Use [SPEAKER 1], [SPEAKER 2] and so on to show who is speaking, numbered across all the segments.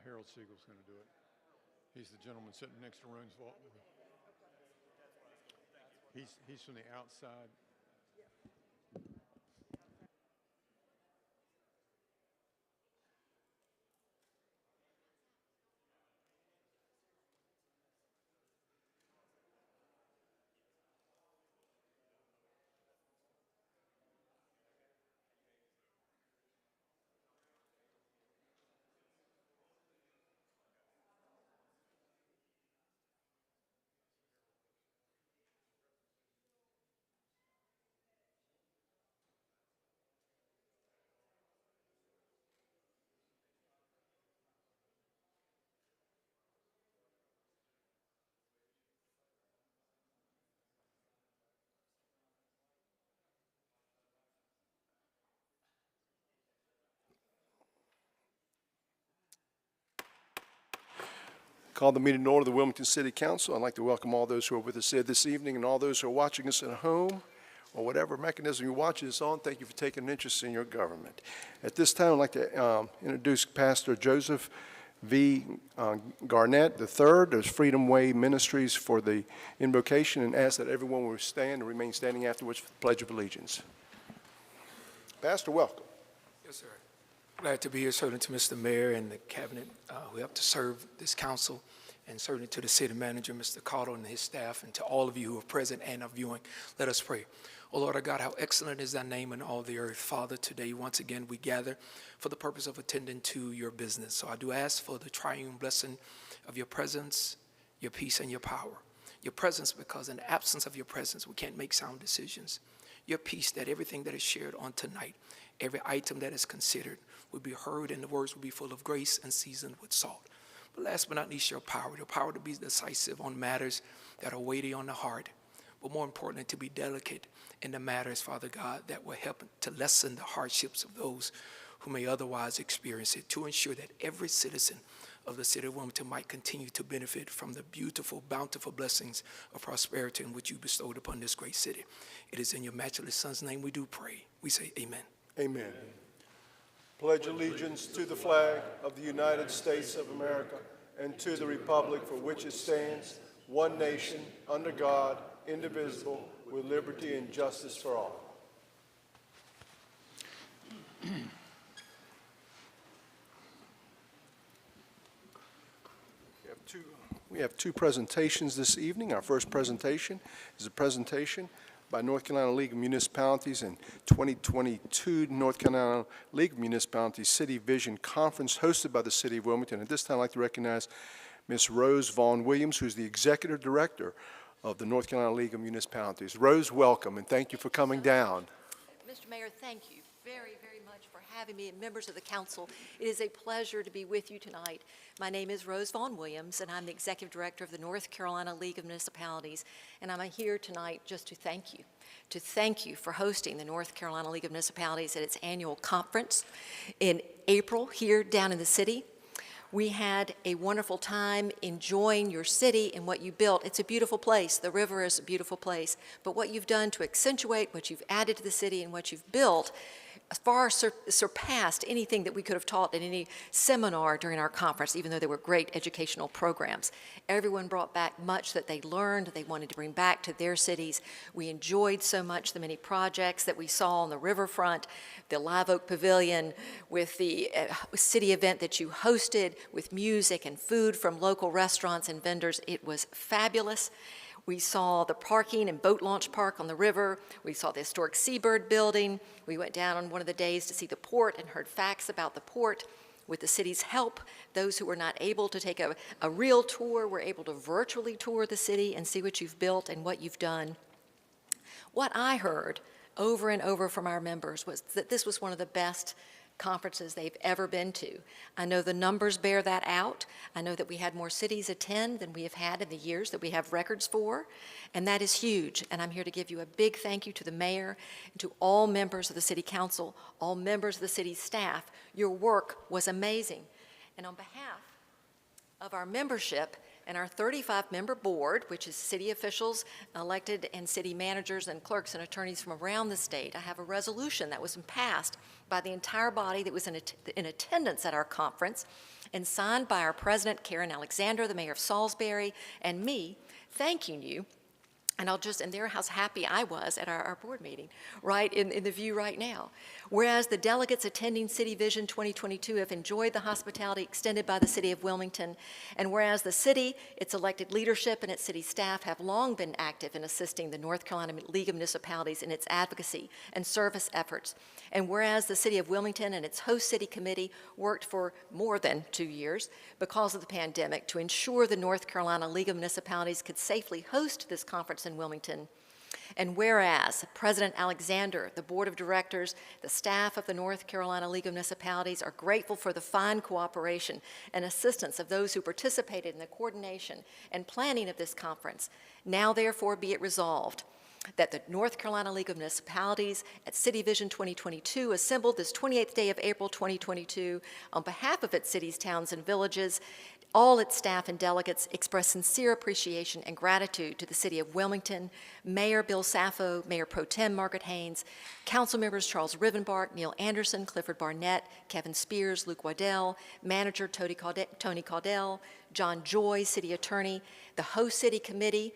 [SPEAKER 1] Harold Siegel's going to do it. He's the gentleman sitting next to Rone's vault. He's from the outside.
[SPEAKER 2] Call the meeting to order of the Wilmington City Council. I'd like to welcome all those who are with us here this evening and all those who are watching us at home or whatever mechanism you're watching us on. Thank you for taking an interest in your government. At this time, I'd like to introduce Pastor Joseph V. Garnett III of Freedom Way Ministries for the invocation, and ask that everyone will stand and remain standing afterwards for the Pledge of Allegiance. Pastor, welcome.
[SPEAKER 3] Yes, sir. Glad to be here, certainly to Mr. Mayor and the Cabinet who helped to serve this council, and certainly to the City Manager, Mr. Cotto, and his staff, and to all of you who are present and are viewing. Let us pray. Oh, Lord our God, how excellent is thy name in all the earth. Father, today once again we gather for the purpose of attending to your business. So I do ask for the triune blessing of your presence, your peace, and your power. Your presence, because in the absence of your presence, we can't make sound decisions. Your peace, that everything that is shared on tonight, every item that is considered, will be heard, and the words will be full of grace and seasoned with salt. But last but not least, your power to be decisive on matters that are weighty on the heart, but more importantly, to be delicate in the matters, Father God, that will help to lessen the hardships of those who may otherwise experience it, to ensure that every citizen of the city of Wilmington might continue to benefit from the beautiful, bountiful blessings of prosperity in which you bestowed upon this great city. It is in your matchless Son's name we do pray. We say amen.
[SPEAKER 2] Amen. Pledge allegiance to the flag of the United States of America and to the republic for which it stands, one nation, under God, indivisible, with liberty and justice for all. We have two presentations this evening. Our first presentation is a presentation by North Carolina League of Municipalities and 2022 North Carolina League of Municipalities City Vision Conference hosted by the City of Wilmington. At this time, I'd like to recognize Ms. Rose Vaughn Williams, who's the Executive Director of the North Carolina League of Municipalities. Rose, welcome, and thank you for coming down.
[SPEAKER 4] Mr. Mayor, thank you very, very much for having me, and members of the council. It is a pleasure to be with you tonight. My name is Rose Vaughn Williams, and I'm the Executive Director of the North Carolina League of Municipalities, and I'm here tonight just to thank you for hosting the North Carolina League of Municipalities at its annual conference in April here down in the city. We had a wonderful time enjoying your city and what you built. It's a beautiful place. The river is a beautiful place. But what you've done to accentuate what you've added to the city and what you've built far surpassed anything that we could have taught in any seminar during our conference, even though they were great educational programs. Everyone brought back much that they learned, they wanted to bring back to their cities. We enjoyed so much the many projects that we saw on the riverfront, the Live Oak Pavilion, with the city event that you hosted, with music and food from local restaurants and vendors. It was fabulous. We saw the parking and boat launch park on the river. We saw the historic Seabird building. We went down on one of the days to see the port and heard facts about the port. With the city's help, those who were not able to take a real tour were able to virtually tour the city and see what you've built and what you've done. What I heard over and over from our members was that this was one of the best conferences they've ever been to. I know the numbers bear that out. I know that we had more cities attend than we have had in the years that we have records for, and that is huge. And I'm here to give you a big thank you to the mayor and to all members of the city council, all members of the city staff. Your work was amazing. And on behalf of our membership and our 35-member board, which is city officials elected and city managers and clerks and attorneys from around the state, I have a resolution that was passed by the entire body that was in attendance at our conference, and signed by our president, Karen Alexander, the mayor of Salisbury, and me, thanking you. And there how happy I was at our board meeting, right in the view right now. Whereas the delegates attending City Vision 2022 have enjoyed the hospitality extended by the City of Wilmington, and whereas the city, its elected leadership, and its city staff have long been active in assisting the North Carolina League of Municipalities in its advocacy and service efforts, and whereas the City of Wilmington and its host city committee worked for more than 2 years because of the pandemic to ensure the North Carolina League of Municipalities could safely host this conference in Wilmington. And whereas President Alexander, the Board of Directors, the staff of the North Carolina League of Municipalities are grateful for the fine cooperation and assistance of those who participated in the coordination and planning of this conference, now therefore be it resolved that the North Carolina League of Municipalities at City Vision 2022 assembled this 28th day of April 2022 on behalf of its cities, towns, and villages. All its staff and delegates express sincere appreciation and gratitude to the City of Wilmington, Mayor Bill Saffo, Mayor Pro Tem Margaret Haynes, Council members Charles Rivenbark, Neil Anderson, Clifford Barnett, Kevin Spears, Luke Waddell, Manager Tony Caudell, John Joy, City Attorney, the Host City Committee,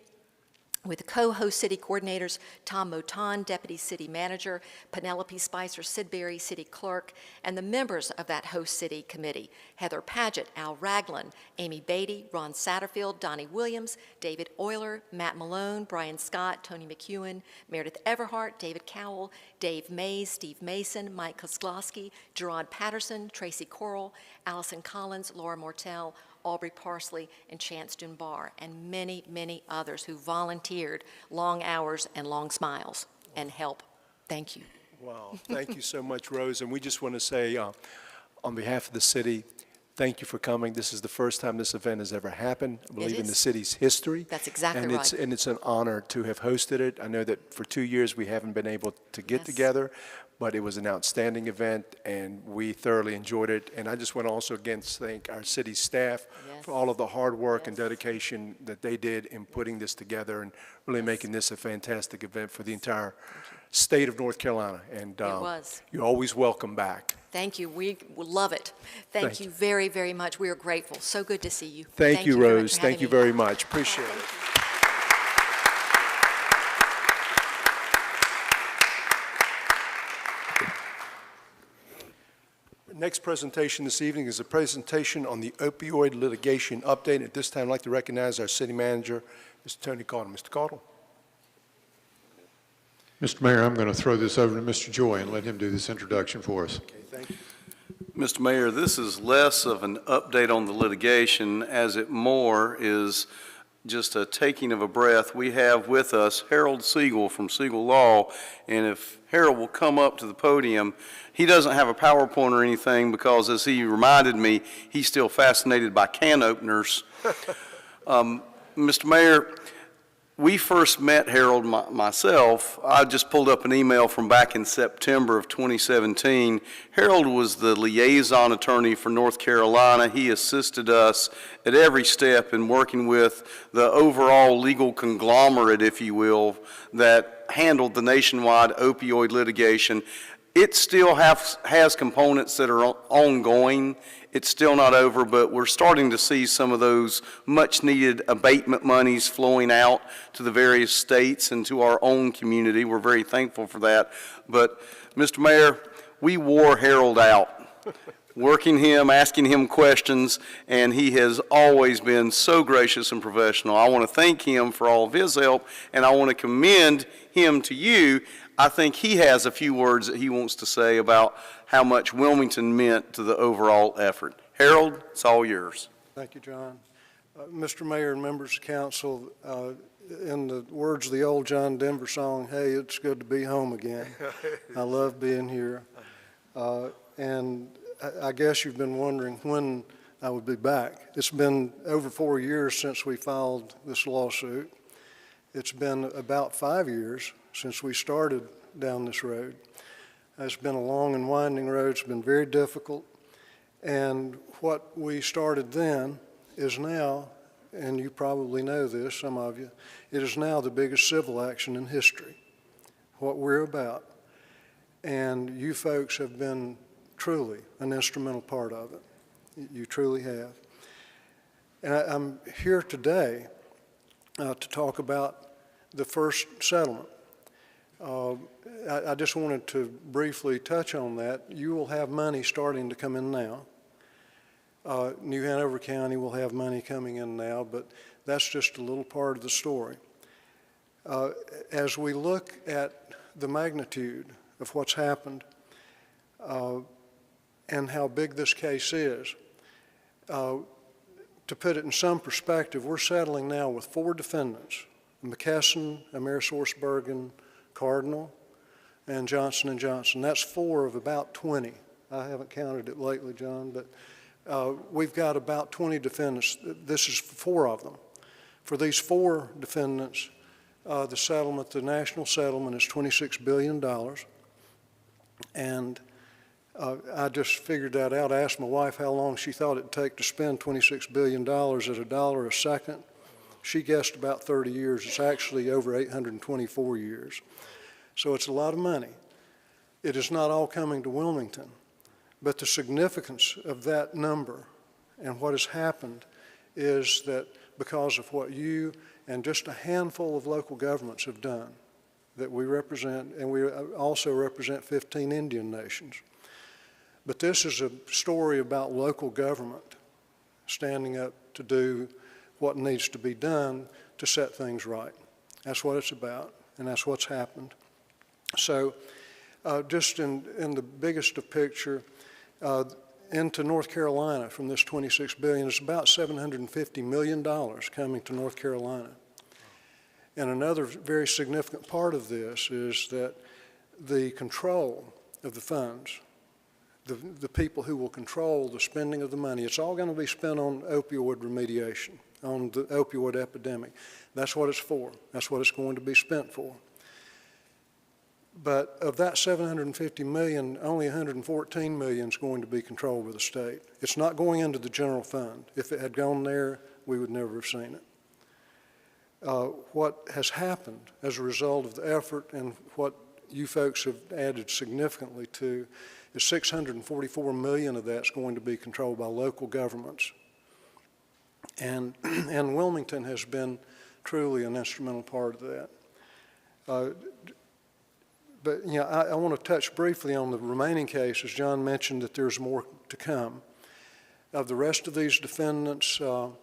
[SPEAKER 4] with the co-host city coordinators Tom Moton, Deputy City Manager, Penelope Spicer Sidbury, City Clerk, and the members of that host city committee, Heather Paget, Al Ragland, Amy Beatty, Ron Satterfield, Donnie Williams, David Euler, Matt Malone, Brian Scott, Tony McEwen, Meredith Everhart, David Cowell, Dave Mays, Steve Mason, Mike Kozlowski, Gerard Patterson, Tracy Coral, Allison Collins, Laura Mortel, Aubrey Parsley, and Chance Dunbar, and many, many others who volunteered long hours and long smiles and help. Thank you.
[SPEAKER 2] Wow, thank you so much, Rose. And we just want to say, on behalf of the city, thank you for coming. This is the first time this event has ever happened, I believe, in the city's history.
[SPEAKER 4] That's exactly
[SPEAKER 2] and
[SPEAKER 4] right.
[SPEAKER 2] And it's an honor to have hosted it. I know that for 2 years we haven't been able to get together, but it was an outstanding event, and we thoroughly enjoyed it. And I just want to also again thank our city staff for all of the hard work and dedication that they did in putting this together and really making this a fantastic event for the entire state of North Carolina. And you're always welcome back.
[SPEAKER 4] Thank you. We love it. Thank you very, very much. We are grateful. So good to see you.
[SPEAKER 2] Thank you, Rose. Thank you very much. Appreciate it. Next presentation this evening is a presentation on the opioid litigation update. At this time, I'd like to recognize our city manager, Mr. Tony Caudle. Mr. Caudle.
[SPEAKER 1] Mr. Mayor, I'm going to throw this over to Mr. Joy and let him do this introduction for us.
[SPEAKER 2] Okay, thank you.
[SPEAKER 5] Mr. Mayor, this is less of an update on the litigation as it more is just a taking of a breath. We have with us Harold Siegel from Siegel Law, and if Harold will come up to the podium, he doesn't have a PowerPoint or anything because, as he reminded me, he's still fascinated by can openers. Mr. Mayor, we first met Harold myself. I just pulled up an email from back in September of 2017. Harold was the liaison attorney for North Carolina. He assisted us at every step in working with the overall legal conglomerate, if you will, that handled the nationwide opioid litigation. It still has components that are ongoing. It's still not over, but we're starting to see some of those much-needed abatement monies flowing out to the various states and to our own community. We're very thankful for that. But, Mr. Mayor, we wore Harold out, working him, asking him questions, and he has always been so gracious and professional. I want to thank him for all of his help, and I want to commend him to you. I think he has a few words that he wants to say about how much Wilmington meant to the overall effort. Harold, it's all yours.
[SPEAKER 6] Thank you, John. Mr. Mayor and members of council, in the words of the old John Denver song, hey, it's good to be home again. I love being here. And I guess you've been wondering when I would be back. It's been over 4 years since we filed this lawsuit. It's been about 5 years since we started down this road. It's been a long and winding road. It's been very difficult. And what we started then is now, and you probably know this, some of you, it is now the biggest civil action in history, what we're about. And you folks have been truly an instrumental part of it. You truly have. And I'm here today to talk about the first settlement. I just wanted to briefly touch on that. You will have money starting to come in now. New Hanover County will have money coming in now, but that's just a little part of the story. As we look at the magnitude of what's happened and how big this case is, to put it in some perspective, we're settling now with 4 defendants: McKesson, AmerisourceBergen, Cardinal, and Johnson & Johnson. That's 4 of about 20. I haven't counted it lately, John, but we've got about 20 defendants. This is 4 of them. For these 4 defendants, the settlement, the national settlement, is $26 billion. And I just figured that out. I asked my wife how long she thought it'd take to spend $26 billion at $1 a second. She guessed about 30 years. It's actually over 824 years. So it's a lot of money. It is not all coming to Wilmington, but the significance of that number and what has happened is that because of what you and just a handful of local governments have done that we represent, and we also represent 15 Indian nations. But this is a story about local government standing up to do what needs to be done to set things right. That's what it's about, and that's what's happened. So just in the biggest of picture, into North Carolina from this $26 billion, it's about $750 million coming to North Carolina. And another very significant part of this is that the control of the funds, the people who will control the spending of the money, it's all going to be spent on opioid remediation, on the opioid epidemic. That's what it's for. That's what it's going to be spent for. But of that $750 million, only $114 million is going to be controlled by the state. It's not going into the general fund. If it had gone there, we would never have seen it. What has happened as a result of the effort and what you folks have added significantly to is $644 million of that's going to be controlled by local governments. And Wilmington has been truly an instrumental part of that. But you know, I want to touch briefly on the remaining cases. John mentioned that there's more to come. Of the rest of these defendants, some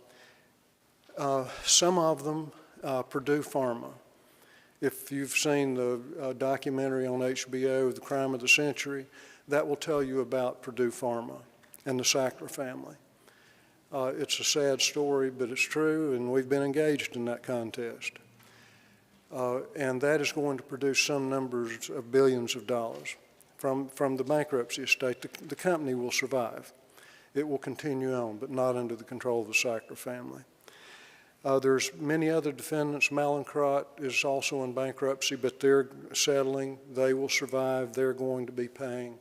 [SPEAKER 6] of them, Purdue Pharma. If you've seen the documentary on HBO, The Crime of the Century, that will tell you about Purdue Pharma and the Sackler family. It's a sad story, but it's true, and we've been engaged in that contest. And that is going to produce some numbers of billions of dollars from the bankruptcy estate. The company will survive. It will continue on, but not under the control of the Sackler family. There's many other defendants. Mallinckrodt is also in bankruptcy, but they're settling. They will survive. They're going to be paying.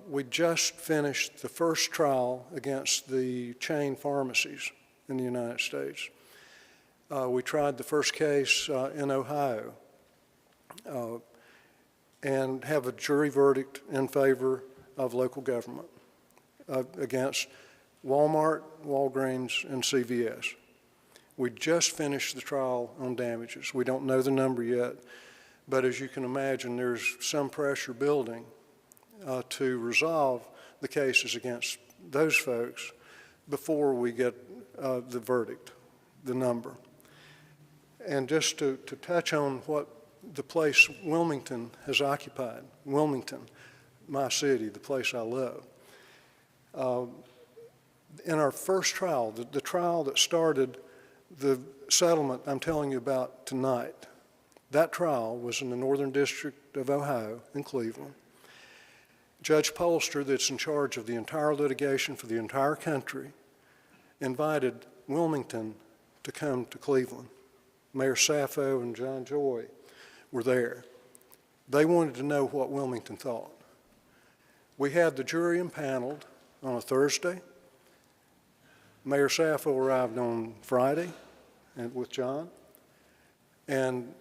[SPEAKER 6] We just finished the first trial against the chain pharmacies in the United States. We tried the first case in Ohio and have a jury verdict in favor of local government against Walmart, Walgreens, and CVS. We just finished the trial on damages. We don't know the number yet, but as you can imagine, there's some pressure building to resolve the cases against those folks before we get the verdict, the number. And just to touch on what the place Wilmington has occupied, Wilmington, my city, the place I love. In our first trial, the trial that started the settlement I'm telling you about tonight, that trial was in the Northern District of Ohio in Cleveland. Judge Polster, that's in charge of the entire litigation for the entire country, invited Wilmington to come to Cleveland. Mayor Sappho and John Joy were there. They wanted to know what Wilmington thought. We had the jury impaneled on a Thursday. Mayor Sappho arrived on Friday with John. And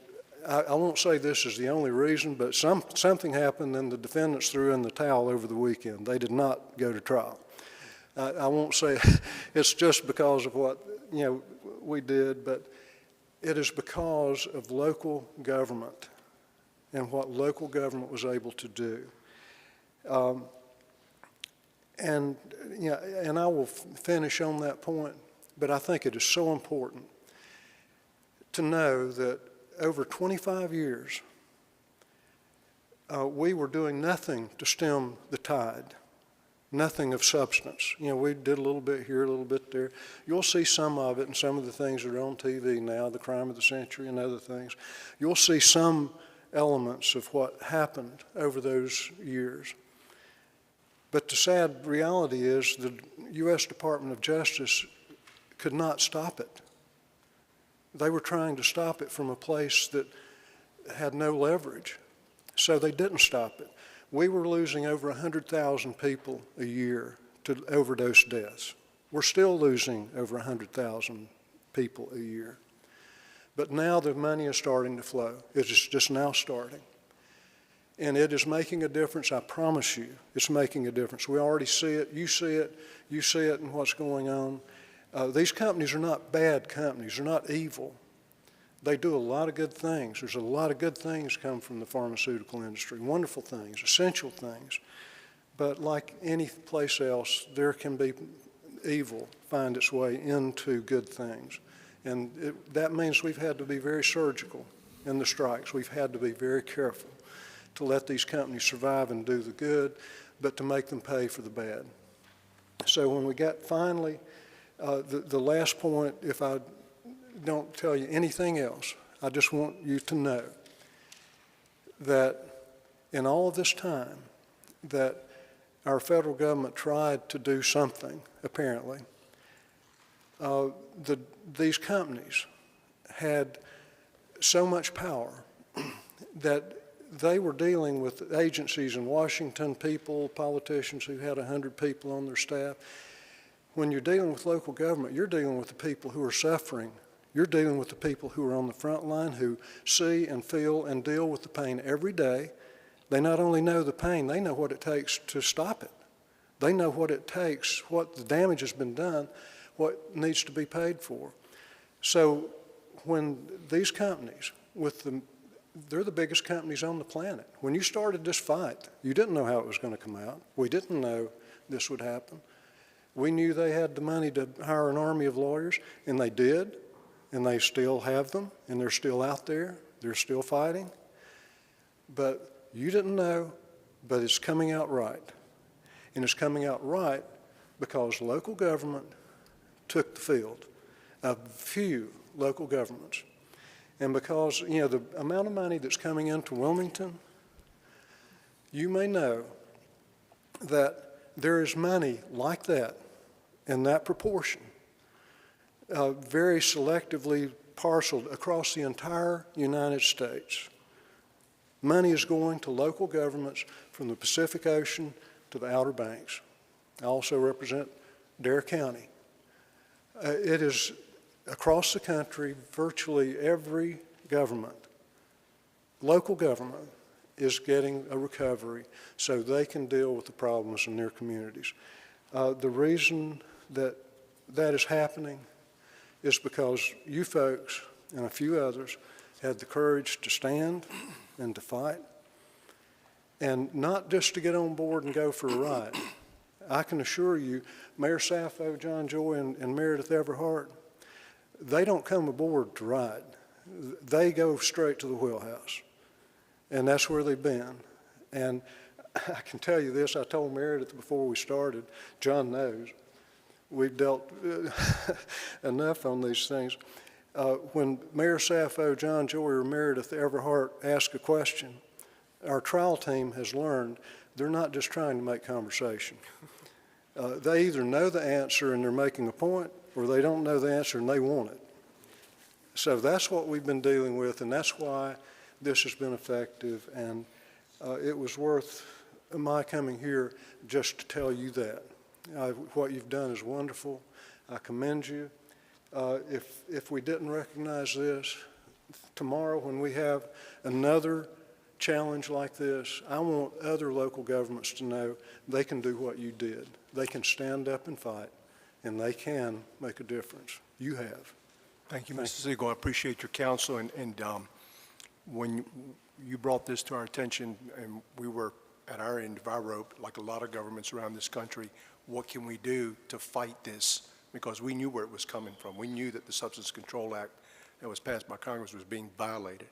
[SPEAKER 6] I won't say this is the only reason, but something happened and the defendants threw in the towel over the weekend. They did not go to trial. I won't say it's just because of what, we did, but it is because of local government and what local government was able to do. And I will finish on that point, but I think it is so important to know that over 25 years, we were doing nothing to stem the tide, nothing of substance. We did a little bit here, a little bit there. You'll see some of it in some of the things that are on TV now, the crime of the century and other things. You'll see some elements of what happened over those years. But the sad reality is the U.S. Department of Justice could not stop it. They were trying to stop it from a place that had no leverage, so they didn't stop it. We were losing over 100,000 people a year to overdose deaths. We're still losing over 100,000 people a year. But now the money is starting to flow. It is just now starting. And it is making a difference, I promise you. It's making a difference. We already see it. You see it in what's going on. These companies are not bad companies. They're not evil. They do a lot of good things. There's a lot of good things come from the pharmaceutical industry, wonderful things, essential things. But like any place else, there can be evil find its way into good things. And that means we've had to be very surgical in the strikes. We've had to be very careful to let these companies survive and do the good, but to make them pay for the bad. So when we got finally, the last point, if I don't tell you anything else, I just want you to know that in all of this time that our federal government tried to do something, apparently, these companies had so much power that they were dealing with agencies in Washington, politicians who had 100 people on their staff. When you're dealing with local government, you're dealing with the people who are suffering. You're dealing with the people who are on the front line, who see and feel and deal with the pain every day. They not only know the pain, they know what it takes to stop it. They know what it takes, what the damage has been done, what needs to be paid for. So when these companies, they're the biggest companies on the planet. When you started this fight, you didn't know how it was going to come out. We didn't know this would happen. We knew they had the money to hire an army of lawyers, and they did, and they still have them, and they're still out there. They're still fighting. But you didn't know, but it's coming out right. And it's coming out right because local government took the field, a few local governments. And because, the amount of money that's coming into Wilmington, you may know that there is money like that in that proportion, very selectively parceled across the entire United States. Money is going to local governments from the Pacific Ocean to the Outer Banks. I also represent Dare County. It is across the country, virtually every government, local government, is getting a recovery so they can deal with the problems in their communities. The reason that is happening is because you folks and a few others had the courage to stand and to fight, and not just to get on board and go for a ride. I can assure you, Mayor Sappho, John Joy, and Meredith Everhart, they don't come aboard to ride. They go straight to the wheelhouse, and that's where they've been. And I can tell you this, I told Meredith before we started, John knows, we've dealt enough on these things. When Mayor Sappho, John Joy, or Meredith Everhart ask a question, our trial team has learned they're not just trying to make conversation. They either know the answer and they're making a point, or they don't know the answer and they want it. So that's what we've been dealing with, and that's why this has been effective. And it was worth my coming here just to tell you that. What you've done is wonderful. I commend you. If we didn't recognize this, tomorrow when we have another challenge like this, I want other local governments to know they can do what you did. They can stand up and fight, and they can make a difference. You have.
[SPEAKER 2] Thank you, Mr. Siegel. I appreciate your counsel, and when you brought this to our attention, and we were at our end of our rope, like a lot of governments around this country, what can we do to fight this? Because we knew where it was coming from. We knew that the Substance Control Act that was passed by Congress was being violated.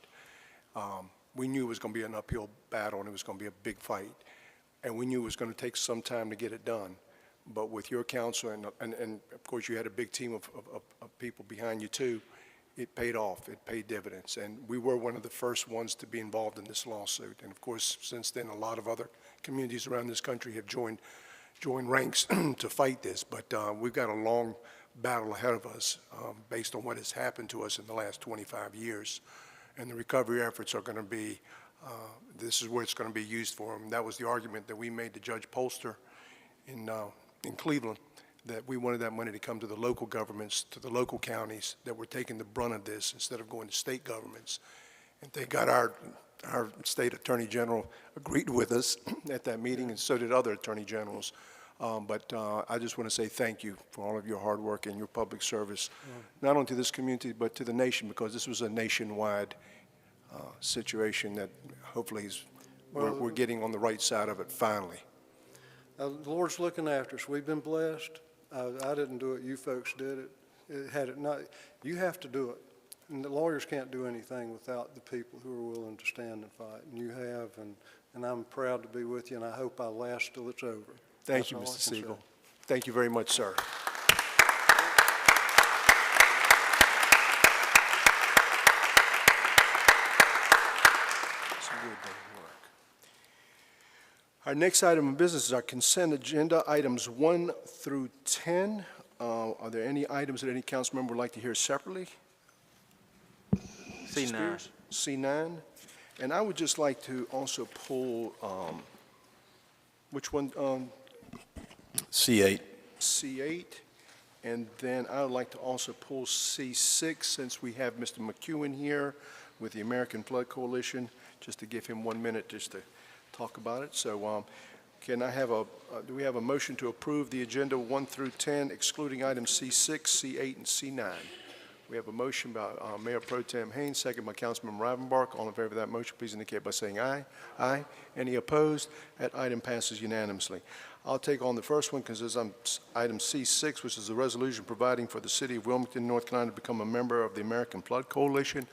[SPEAKER 2] We knew it was going to be an uphill battle, and it was going to be a big fight. And we knew it was going to take some time to get it done. But with your counsel, and of course you had a big team of people behind you too, it paid off. It paid dividends. And we were one of the first ones to be involved in this lawsuit. And of course, since then, a lot of other communities around this country have joined ranks to fight this. But we've got a long battle ahead of us based on what has happened to us in the last 25 years. And the recovery efforts are going to be, this is where it's going to be used for them. That was the argument that we made to Judge Polster in Cleveland, that we wanted that money to come to the local governments, to the local counties that were taking the brunt of this instead of going to state governments. And they got our state attorney general agreed with us at that meeting, and so did other attorney generals. But I just want to say thank you for all of your hard work and your public service, not only to this community, but to the nation, because this was a nationwide situation that hopefully we're getting on the right side of it finally.
[SPEAKER 6] The Lord's looking after us. We've been blessed. I didn't do it. You folks did it. Had it not, you have to do it. And the lawyers can't do anything without the people who are willing to stand and fight. And you have, and I'm proud to be with you, and I hope I last till it's over.
[SPEAKER 2] Thank you, Mr. Siegel. Thank you very much, sir. Our next item of business is our consent agenda, items 1 through 10. Are there any items that any council member would like to hear separately?
[SPEAKER 7] C9.
[SPEAKER 2] C9. And I would just like to also pull, which one?
[SPEAKER 7] C8.
[SPEAKER 2] C8. And then I would like to also pull C6, since we have Mr. McEwen here with the American Flood Coalition, just to give him 1 minute just to talk about it. So can I have do we have a motion to approve the agenda 1 through 10, excluding items C6, C8, and C9? We have a motion by Mayor Pro Tem Haynes, second by Councilman Rivenbark. All in favor of that motion, please indicate by saying aye. Aye. Any opposed? That item passes unanimously. I'll take on the first one because it's on item C6, which is a resolution providing for the city of Wilmington, North Carolina to become a member of the American Flood Coalition.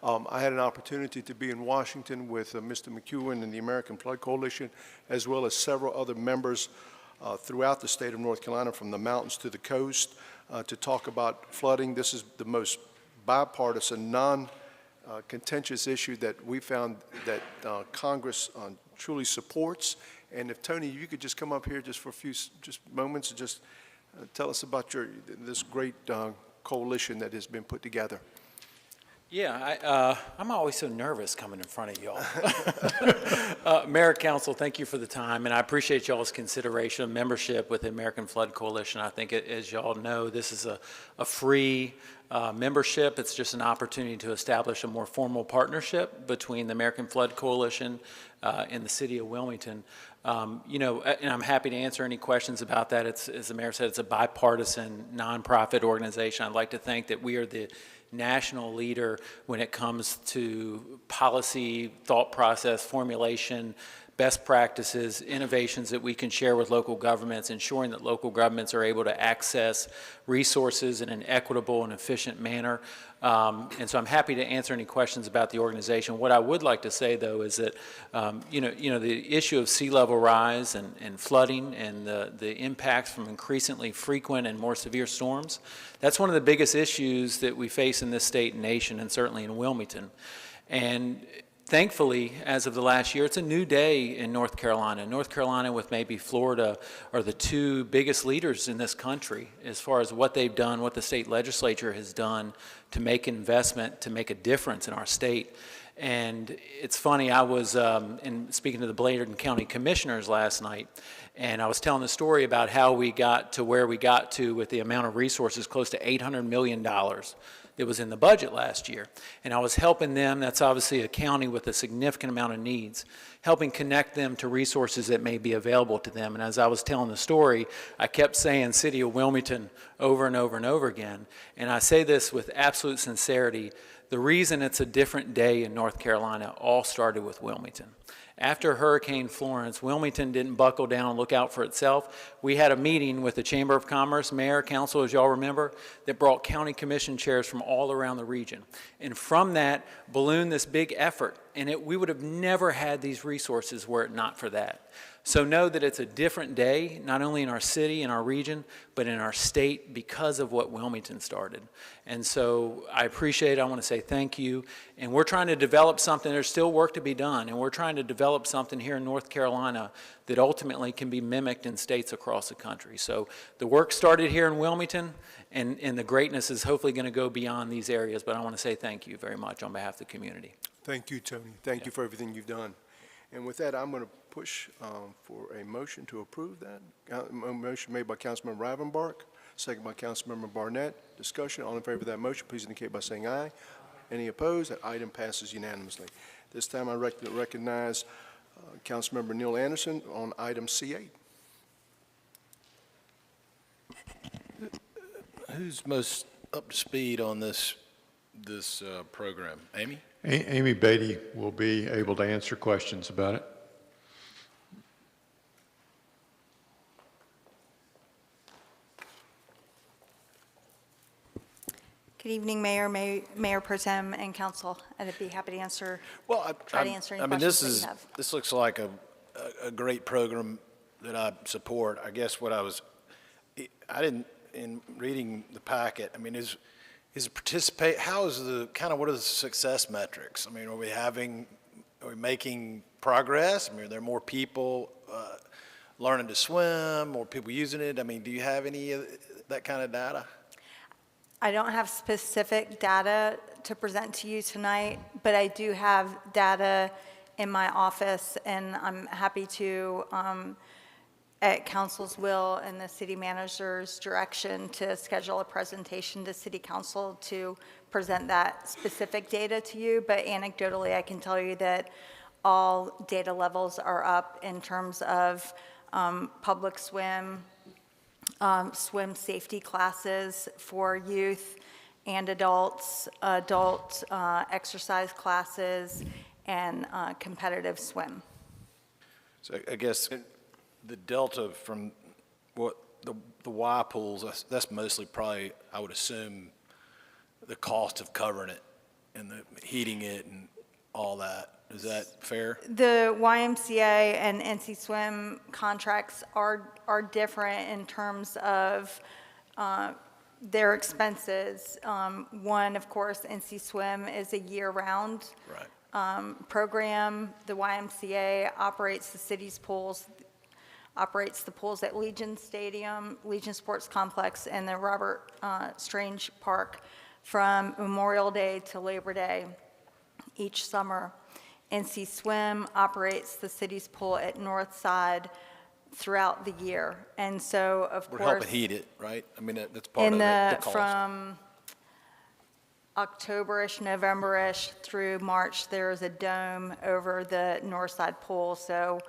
[SPEAKER 2] I had an opportunity to be in Washington with Mr. McEwen and the American Flood Coalition, as well as several other members throughout the state of North Carolina, from the mountains to the coast, to talk about flooding. This is the most bipartisan, non-contentious issue that we found that Congress truly supports. And if, Tony, you could just come up here just for a few moments and just tell us about this great coalition that has been put together.
[SPEAKER 8] Yeah, I'm always so nervous coming in front of y'all. Mayor, Council, thank you for the time, and I appreciate y'all's consideration of membership with the American Flood Coalition. I think, as y'all know, this is a free membership. It's just an opportunity to establish a more formal partnership between the American Flood Coalition and the city of Wilmington. You know, and I'm happy to answer any questions about that. It's, as the mayor said, it's a bipartisan nonprofit organization. I'd like to think that we are the national leader when it comes to policy, thought process, formulation, best practices, innovations that we can share with local governments, ensuring that local governments are able to access resources in an equitable and efficient manner. And so I'm happy to answer any questions about the organization. What I would like to say, though, is that you know the issue of sea level rise and flooding and the impacts from increasingly frequent and more severe storms, that's one of the biggest issues that we face in this state and nation, and certainly in Wilmington. And thankfully, as of the last year, it's a new day in North Carolina. North Carolina, with maybe Florida, are the two biggest leaders in this country as far as what they've done, what the state legislature has done to make investment, to make a difference in our state. And it's funny, I was speaking to the Bladen County Commissioners last night, and I was telling the story about how we got to where we got to with the amount of resources, close to $800 million that was in the budget last year. And I was helping them, that's obviously a county with a significant amount of needs, helping connect them to resources that may be available to them. And as I was telling the story, I kept saying City of Wilmington over and over and over again. And I say this with absolute sincerity. The reason it's a different day in North Carolina all started with Wilmington. After Hurricane Florence, Wilmington didn't buckle down and look out for itself. We had a meeting with the Chamber of Commerce, Mayor, Council, as y'all remember, that brought county commission chairs from all around the region. And from that ballooned this big effort, and we would have never had these resources were it not for that. So know that it's a different day, not only in our city, in our region, but in our state because of what Wilmington started. And so I appreciate it. I want to say thank you. And we're trying to develop something. There's still work to be done. And we're trying to develop something here in North Carolina that ultimately can be mimicked in states across the country. So the work started here in Wilmington, and the greatness is hopefully going to go beyond these areas. But I want to say thank you very much on behalf of the community.
[SPEAKER 2] Thank you, Tony. Thank you for everything you've done. And with that, I'm going to push for a motion to approve that. A motion made by Councilmember Rivenbark, second by Councilmember Barnett. Discussion, all in favor of that motion, please indicate by saying aye. Any opposed? That item passes unanimously. This time I recognize Councilmember Neil Anderson on item C8.
[SPEAKER 7] Who's most up to speed on this program? Amy?
[SPEAKER 1] Amy Beatty will be able to answer questions about it.
[SPEAKER 9] Good evening, Mayor, Mayor Pro Tem, and Council. I'd be happy to answer. Try to answer any questions that you have.
[SPEAKER 7] This looks like a great program that I support. I guess in reading the packet, I mean, is it participate? How is what are the success metrics? I mean, are we making progress? I mean, are there more people learning to swim, more people using it? I mean, do you have any of that kind of data?
[SPEAKER 9] I don't have specific data to present to you tonight, but I do have data in my office, and I'm happy to, at Council's will and the city manager's direction, to schedule a presentation to City Council to present that specific data to you. But anecdotally, I can tell you that all data levels are up in terms of public swim, swim safety classes for youth and adults, adult exercise classes, and competitive swim.
[SPEAKER 7] So I guess the delta from what the Y pools, that's mostly probably, I would assume, the cost of covering it and the heating it and all that. Is that fair?
[SPEAKER 9] The YMCA and NC Swim contracts are different in terms of their expenses. One, of course, NC Swim is a year-round program. The YMCA operates the city's pools, operates the pools at Legion Stadium, Legion Sports Complex, and the Robert Strange Park from Memorial Day to Labor Day each summer. NC Swim operates the city's pool at Northside throughout the year. And so, of course,
[SPEAKER 7] we're helping heat it, right? I mean, that's part of the cost.
[SPEAKER 9] From October-ish, November-ish through March, there is a dome over the Northside pool. So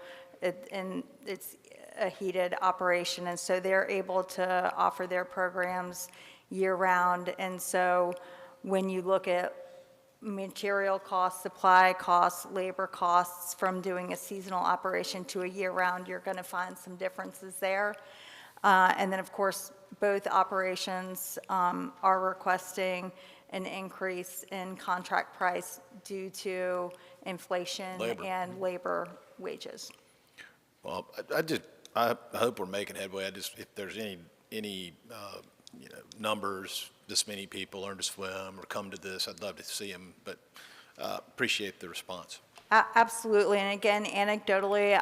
[SPEAKER 9] it's a heated operation. And so they're able to offer their programs year-round. And so when you look at material costs, supply costs, labor costs from doing a seasonal operation to a year-round, you're going to find some differences there. And then, of course, both operations are requesting an increase in contract price due to inflation and labor wages.
[SPEAKER 7] Well, I hope we're making headway. If there's any numbers, this many people learn to swim or come to this, I'd love to see them, but appreciate the response.
[SPEAKER 9] Absolutely, and again, anecdotally,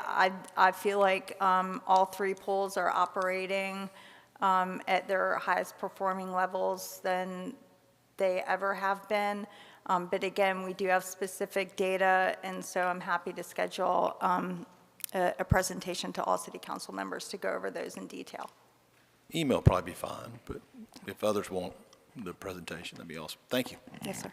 [SPEAKER 9] I feel like all three pools are operating at their highest performing levels than they ever have been. But again, we do have specific data, and so I'm happy to schedule a presentation to all city council members to go over those in detail.
[SPEAKER 7] Email probably be fine, but if others won't. the presentation. That'd be awesome. Thank you.
[SPEAKER 9] Yes, sir.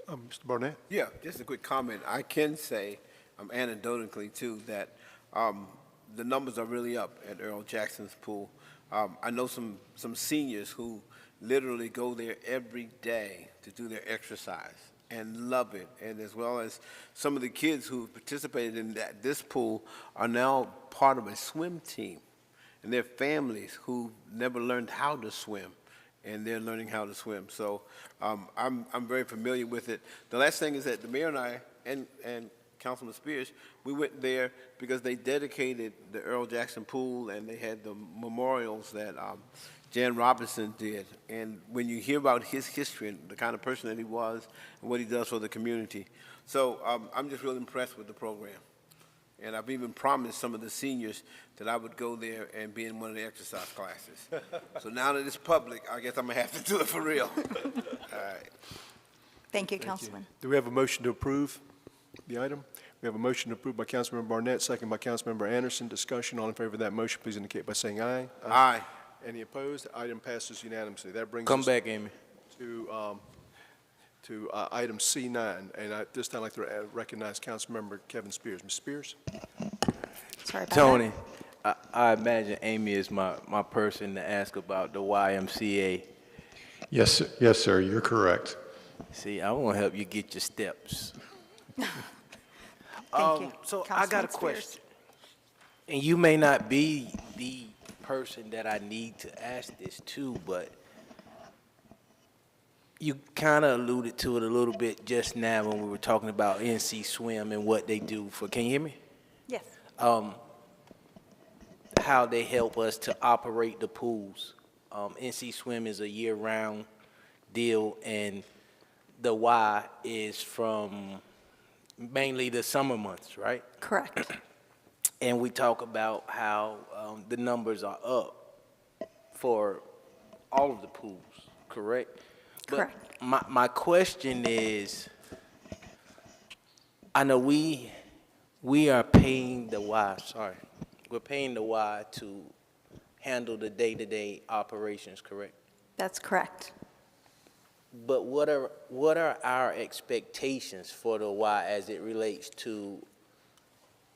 [SPEAKER 1] Mr. Barnett?
[SPEAKER 10] Yeah, just a quick comment. I can say, anecdotally too, that the numbers are really up at Earl Jackson's pool. I know some seniors who literally go there every day to do their exercise and love it, and as well as some of the kids who participated in this pool are now part of a swim team, and their families who never learned how to swim, and they're learning how to swim. So I'm very familiar with it. The last thing is that the mayor and I and Councilman Spears, we went there because they dedicated the Earl Jackson pool, and they had the memorials that Jan Robinson did. And when you hear about his history and the kind of person that he was and what he does for the community. So I'm just really impressed with the program. And I've even promised some of the seniors that I would go there and be in one of the exercise classes. So now that it's public, I guess I'm going to have to do it for real. All right.
[SPEAKER 9] Thank you, Councilman.
[SPEAKER 2] Do we have a motion to approve the item? We have a motion approved by Councilmember Barnett, second by Councilmember Anderson. Discussion. All in favor of that motion, please indicate by saying aye.
[SPEAKER 10] Aye.
[SPEAKER 2] Any opposed? The item passes unanimously. That brings
[SPEAKER 11] Come
[SPEAKER 2] us
[SPEAKER 11] back, Amy.
[SPEAKER 2] to item C9. And at this time, I'd like to recognize Councilmember Kevin Spears. Ms. Spears?
[SPEAKER 9] Sorry about that.
[SPEAKER 11] Tony, I imagine Amy is my person to ask about the YMCA.
[SPEAKER 1] Yes, sir. Yes, sir, you're correct.
[SPEAKER 11] See, I want to help you get your steps.
[SPEAKER 9] Thank you.
[SPEAKER 11] So I
[SPEAKER 9] Councilman
[SPEAKER 11] got a
[SPEAKER 9] Spears.
[SPEAKER 11] question. And you may not be the person that I need to ask this to, but you kind of alluded to it a little bit just now when we were talking about NC Swim and what they do for, can you hear me?
[SPEAKER 9] Yes.
[SPEAKER 11] How they help us to operate the pools. NC Swim is a year-round deal, and the Y is from mainly the summer months, right?
[SPEAKER 9] Correct.
[SPEAKER 11] And we talk about how the numbers are up for all of the pools, correct?
[SPEAKER 9] Correct.
[SPEAKER 11] But my question is, I know we are paying the Y, we're paying the Y to handle the day-to-day operations, correct?
[SPEAKER 9] That's correct.
[SPEAKER 11] But what are our expectations for the Y as it relates to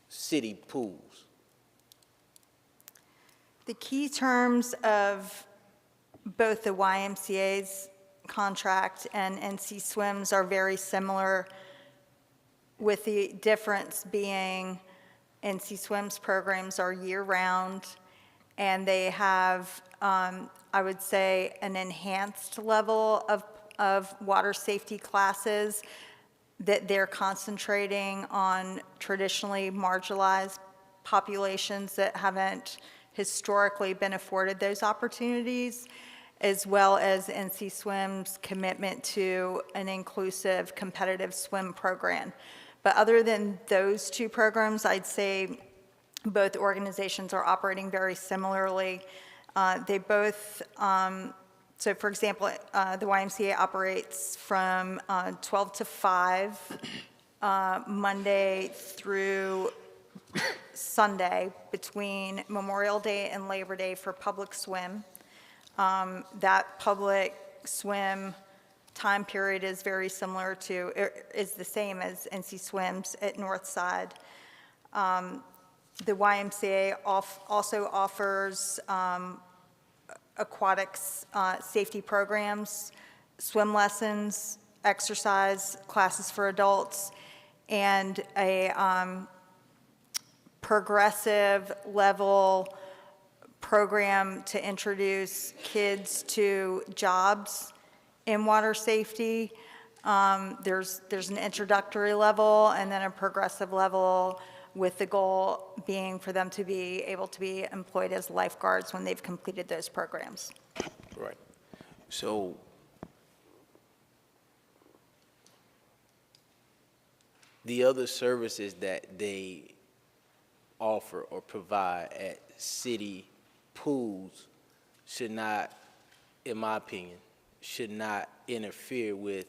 [SPEAKER 11] city pools?
[SPEAKER 9] The key terms of both the YMCA's contract and NC Swim's are very similar, with the difference being NC Swim's programs are year-round, and they have, I would say, an enhanced level of water safety classes that they're concentrating on traditionally marginalized populations that haven't historically been afforded those opportunities, as well as NC Swim's commitment to an inclusive competitive swim program. But other than those two programs, I'd say both organizations are operating very similarly. They both, so for example, the YMCA operates from 12 to 5, Monday through Sunday, between Memorial Day and Labor Day for public swim. That public swim time period is very similar to, is the same as NC Swim's at Northside. The YMCA also offers aquatics safety programs, swim lessons, exercise classes for adults, and a progressive level program to introduce kids to jobs in water safety. There's an introductory level and then a progressive level, with the goal being for them to be able to be employed as lifeguards when they've completed those programs.
[SPEAKER 11] Right. So the other services that they offer or provide at city pools should not, in my opinion, should not interfere with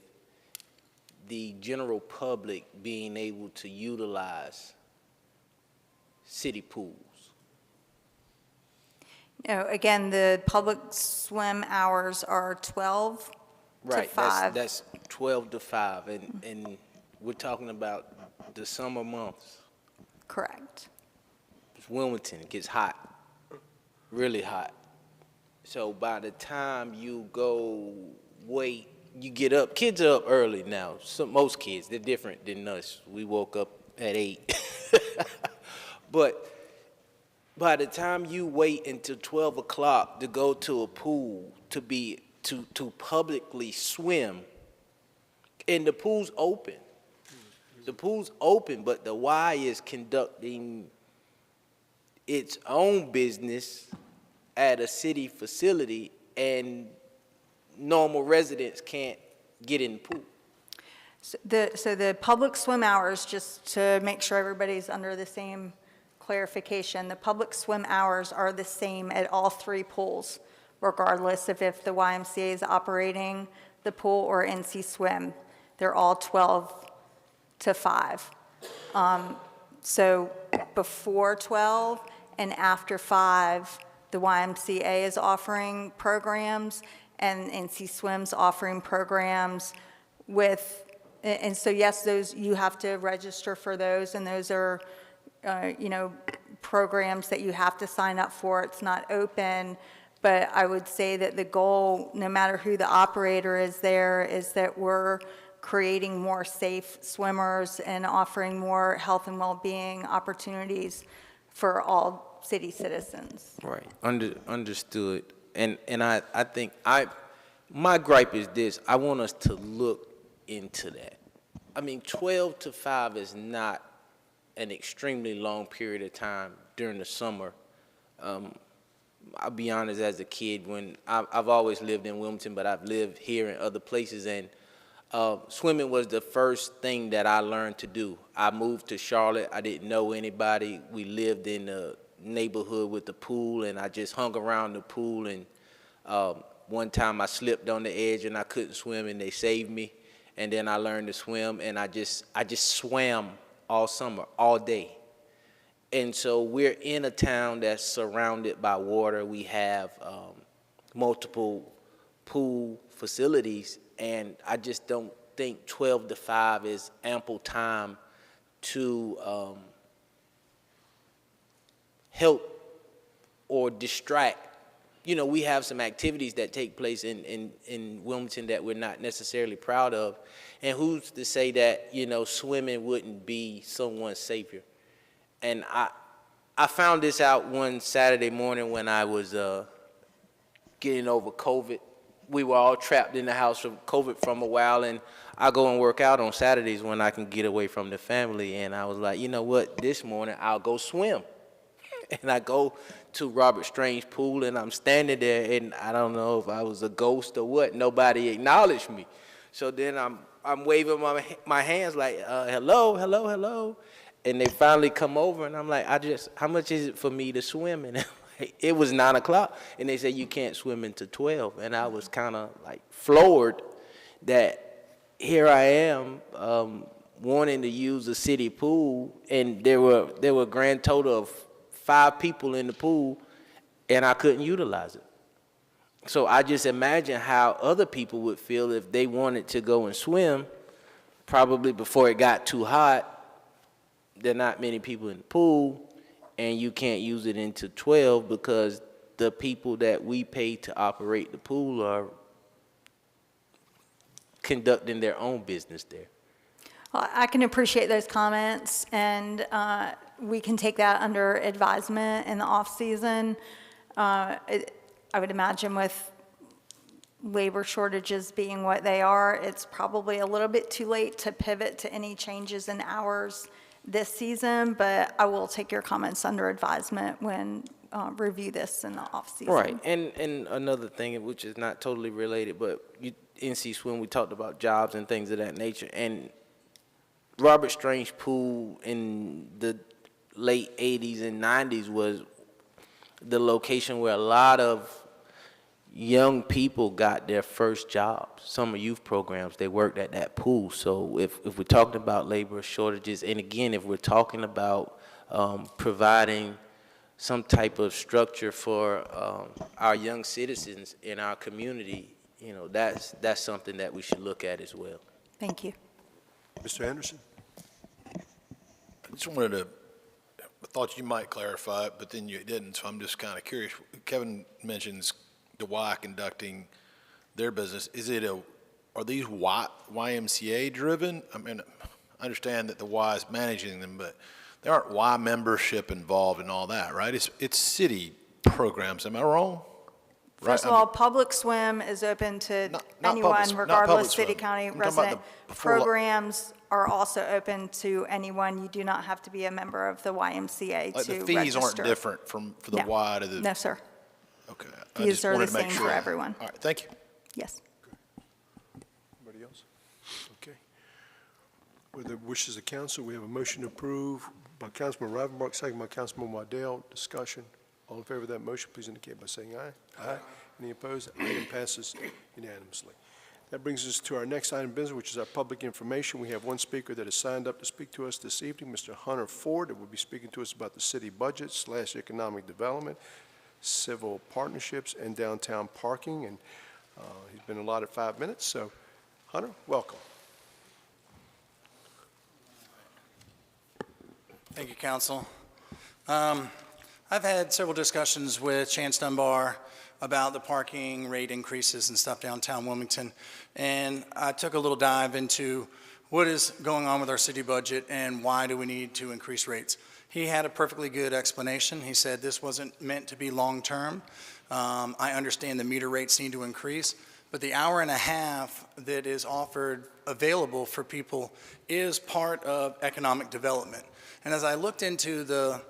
[SPEAKER 11] the general public being able to utilize city pools.
[SPEAKER 9] Again, the public swim hours are 12 to
[SPEAKER 11] Right,
[SPEAKER 9] 5.
[SPEAKER 11] that's 12 to 5, and we're talking about the summer months.
[SPEAKER 9] Correct.
[SPEAKER 11] It's Wilmington, it gets hot, really hot. So by the time you go wait, you get up, kids are up early now. Most kids, they're different than us. We woke up at 8. But by the time you wait until 12 o'clock to go to a pool to publicly swim, and the pool's open. The pool's open, but the Y is conducting its own business at a city facility, and normal residents can't get in the pool.
[SPEAKER 9] So the public swim hours, just to make sure everybody's under the same clarification, the public swim hours are the same at all 3 pools, regardless of if the YMCA is operating the pool or NC Swim. They're all 12 to 5. So before 12 and after 5, the YMCA is offering programs and NC Swim's offering programs with, and so yes, those, you have to register for those, and those are, programs that you have to sign up for. It's not open, but I would say that the goal, no matter who the operator is there, is that we're creating more safe swimmers and offering more health and well-being opportunities for all city citizens.
[SPEAKER 11] Right, understood. And I think my gripe is this: I want us to look into that. I mean, 12 to 5 is not an extremely long period of time during the summer. I'll be honest, as a kid, when I've always lived in Wilmington, but I've lived here and other places, and swimming was the first thing that I learned to do. I moved to Charlotte. I didn't know anybody. We lived in a neighborhood with the pool, and I just hung around the pool. And one time I slipped on the edge and I couldn't swim, and they saved me. And then I learned to swim, and I just swam all summer, all day. And so we're in a town that's surrounded by water. We have multiple pool facilities, and I just don't think 12 to 5 is ample time to help or distract. We have some activities that take place in Wilmington that we're not necessarily proud of. And who's to say that, swimming wouldn't be someone's savior? And I found this out one Saturday morning when I was getting over COVID. We were all trapped in the house from COVID from a while, and I go and work out on Saturdays when I can get away from the family. And I was like, you know what, this morning I'll go swim. And I go to Robert Strange's pool, and I'm standing there, and I don't know if I was a ghost or what. Nobody acknowledged me. So then I'm waving my hands like, hello, hello, hello. And they finally come over, and I'm like, how much is it for me to swim? And it was 9 o'clock, and they said you can't swim until 12. And I was kind of like floored that here I am wanting to use a city pool, and there were a grand total of 5 people in the pool, and I couldn't utilize it. So I just imagine how other people would feel if they wanted to go and swim, probably before it got too hot. There are not many people in the pool, and you can't use it until 12 because the people that we pay to operate the pool are conducting their own business there.
[SPEAKER 9] Well, I can appreciate those comments, and we can take that under advisement in the off-season. I would imagine with labor shortages being what they are, it's probably a little bit too late to pivot to any changes in hours this season, but I will take your comments under advisement when review this in the off-season.
[SPEAKER 11] Right, and another thing, which is not totally related, but NC Swim, we talked about jobs and things of that nature, and Robert Strange Pool in the late 80s and 90s was the location where a lot of young people got their first jobs. Summer youth programs, they worked at that pool. So if we're talking about labor shortages, and again, if we're talking about providing some type of structure for our young citizens in our community, you know, that's something that we should look at as well.
[SPEAKER 9] Thank you.
[SPEAKER 2] Mr. Anderson?
[SPEAKER 7] I just wanted to, I thought you might clarify it, but then you didn't, so I'm just kind of curious. Kevin mentions the Y conducting their business. Are these YMCA driven? I mean, I understand that the Y is managing them, but there aren't Y membership involved in all that, right? It's city programs, am I wrong?
[SPEAKER 9] First of all, Public Swim is open to
[SPEAKER 7] Not
[SPEAKER 9] anyone,
[SPEAKER 7] Public Swim, not
[SPEAKER 9] regardless,
[SPEAKER 7] Public
[SPEAKER 9] city,
[SPEAKER 7] Swim.
[SPEAKER 9] county
[SPEAKER 7] I'm talking about
[SPEAKER 9] resident.
[SPEAKER 7] the full-
[SPEAKER 9] Programs are also open to anyone. You do not have to be a member of the YMCA
[SPEAKER 7] Like
[SPEAKER 9] to
[SPEAKER 7] the fees aren't
[SPEAKER 9] register.
[SPEAKER 7] different for the
[SPEAKER 9] No.
[SPEAKER 7] Y to the?
[SPEAKER 9] No, sir.
[SPEAKER 7] Okay. I
[SPEAKER 9] Fees
[SPEAKER 7] just
[SPEAKER 9] are the
[SPEAKER 7] wanted to make
[SPEAKER 9] same
[SPEAKER 7] sure.
[SPEAKER 9] for everyone.
[SPEAKER 7] All right, thank you.
[SPEAKER 9] Yes.
[SPEAKER 2] Anybody else? Okay. With the wishes of council, we have a motion to approve by Councilman Rivenbark, second by Councilman Waddell. Discussion. All in favor of that motion, please indicate by saying aye. Aye. Any opposed? Item passes unanimously. That brings us to our next item of business, which is our public information. We have one speaker that has signed up to speak to us this evening, Mr. Hunter Ford, that will be speaking to us about the city budget / economic development, civil partnerships, and downtown parking. And he's been allotted 5 minutes. So, Hunter, welcome.
[SPEAKER 12] Thank you, Council. I've had several discussions with Chance Dunbar about the parking rate increases and stuff downtown Wilmington, and I took a little dive into what is going on with our city budget and why do we need to increase rates. He had a perfectly good explanation. He said this wasn't meant to be long-term. I understand the meter rates need to increase, but the hour and a half that is offered available for people is part of economic development. And as I looked into the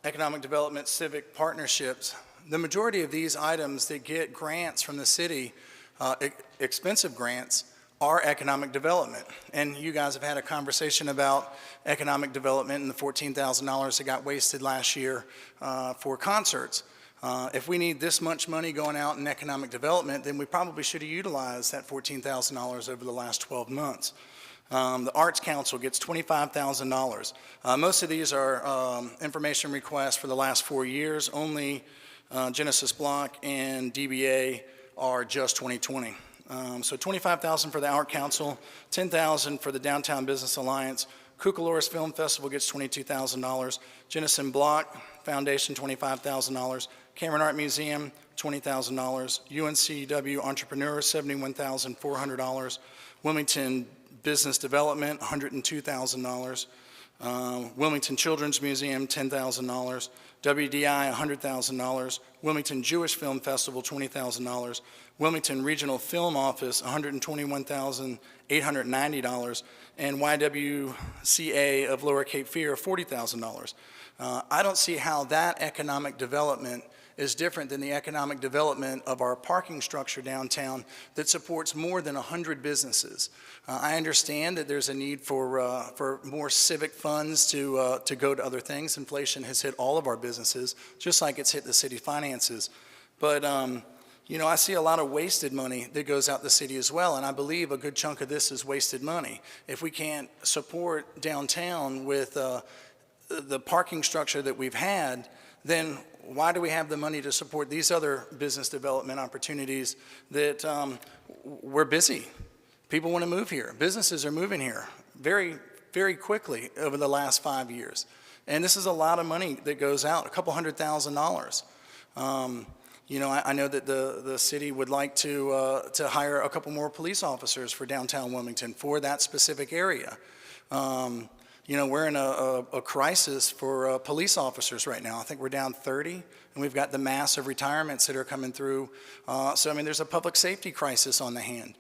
[SPEAKER 12] economic development civic partnerships, the majority of these items that get grants from the city, expensive grants, are economic development. And you guys have had a conversation about economic development and the $14,000 that got wasted last year for concerts. If we need this much money going out in economic development, then we probably should have utilized that $14,000 over the last 12 months. The Arts Council gets $25,000. Most of these are information requests for the last 4 years. Only Genesis Block and DBA are just 2020. So $25,000 for the Art Council, $10,000 for the Downtown Business Alliance. Cucalores Film Festival gets $22,000. Genesis Block Foundation, $25,000. Cameron Art Museum, $20,000. UNCW Entrepreneurs, $71,400. Wilmington Business Development, $102,000. Wilmington Children's Museum, $10,000. WDI, $100,000. Wilmington Jewish Film Festival, $20,000. Wilmington Regional Film Office, $121,890. And YWCA of Lower Cape Fear, $40,000. I don't see how that economic development is different than the economic development of our parking structure downtown that supports more than 100 businesses. I understand that there's a need for more civic funds to go to other things. Inflation has hit all of our businesses, just like it's hit the city finances. But you know, I see a lot of wasted money that goes out the city as well, and I believe a good chunk of this is wasted money. If we can't support downtown with the parking structure that we've had, then why do we have the money to support these other business development opportunities that we're busy? People want to move here. Businesses are moving here very, very quickly over the last 5 years. And this is a lot of money that goes out, a couple $100,000. You know, I know that the city would like to hire a couple more police officers for downtown Wilmington for that specific area. You know, we're in a crisis for police officers right now. I think we're down 30, and we've got the massive retirements that are coming through. So, I mean, there's a public safety crisis on the hand.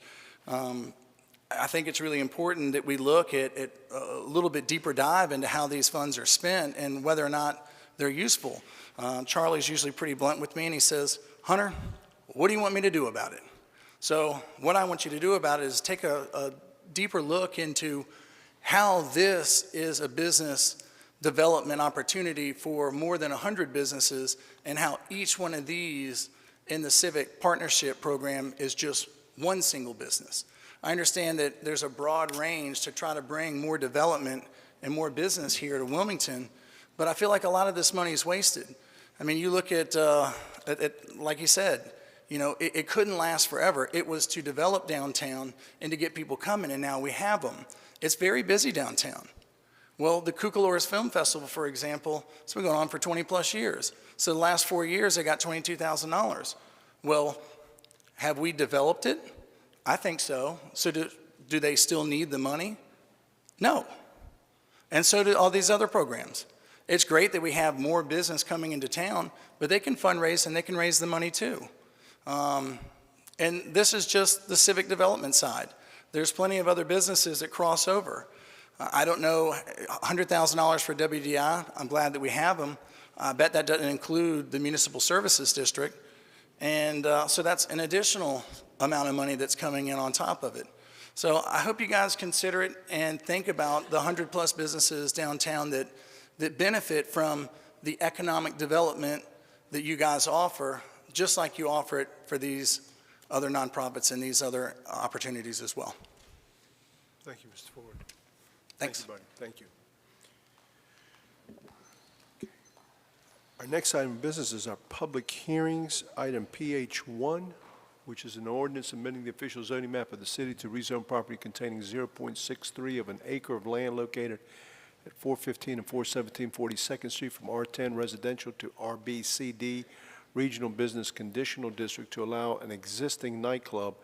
[SPEAKER 12] I think it's really important that we look at a little bit deeper dive into how these funds are spent and whether or not they're useful. Charlie's usually pretty blunt with me, and he says, Hunter, what do you want me to do about it? So what I want you to do about it is take a deeper look into how this is a business development opportunity for more than 100 businesses and how each one of these in the civic partnership program is just one single business. I understand that there's a broad range to try to bring more development and more business here to Wilmington, but I feel like a lot of this money is wasted. I mean, you look at like you said, it couldn't last forever. It was to develop downtown and to get people coming, and now we have them. It's very busy downtown. Well, the Cucalores Film Festival, for example, it's been going on for 20-plus years. So the last 4 years, they got $22,000. Well, have we developed it? I think so. So do they still need the money? No. And so do all these other programs. It's great that we have more business coming into town, but they can fundraise and they can raise the money too. And this is just the civic development side. There's plenty of other businesses that cross over. I don't know, $100,000 for WDI, I'm glad that we have them. I bet that doesn't include the Municipal Services District. And so that's an additional amount of money that's coming in on top of it. So I hope you guys consider it and think about the 100-plus businesses downtown that benefit from the economic development that you guys offer, just like you offer it for these other nonprofits and these other opportunities as well.
[SPEAKER 2] Thank you, Mr. Ford.
[SPEAKER 12] Thanks.
[SPEAKER 2] Thank you, buddy. Thank you. Our next item of business is our public hearings, item PH1, which is an ordinance amending the official zoning map of the city to rezone property containing 0.63 of an acre of land located at 415 and 417 42nd Street from R10 residential to RBCD Regional Business Conditional District to allow an existing nightclub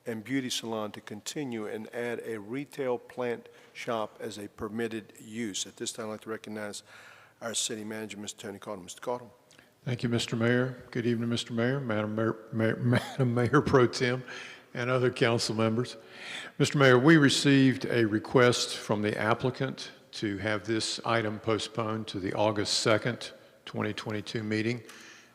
[SPEAKER 2] and beauty salon to continue and add a retail plant shop as a permitted use. At this time, I'd like to recognize our city manager, Mr. Tony Cottle. Mr. Cottle.
[SPEAKER 1] Thank you, Mr. Mayor. Good evening, Mr. Mayor, Madam Mayor Pro Tem, and other council members. Mr. Mayor, we received a request from the applicant to have this item postponed to the August 2nd, 2022 meeting.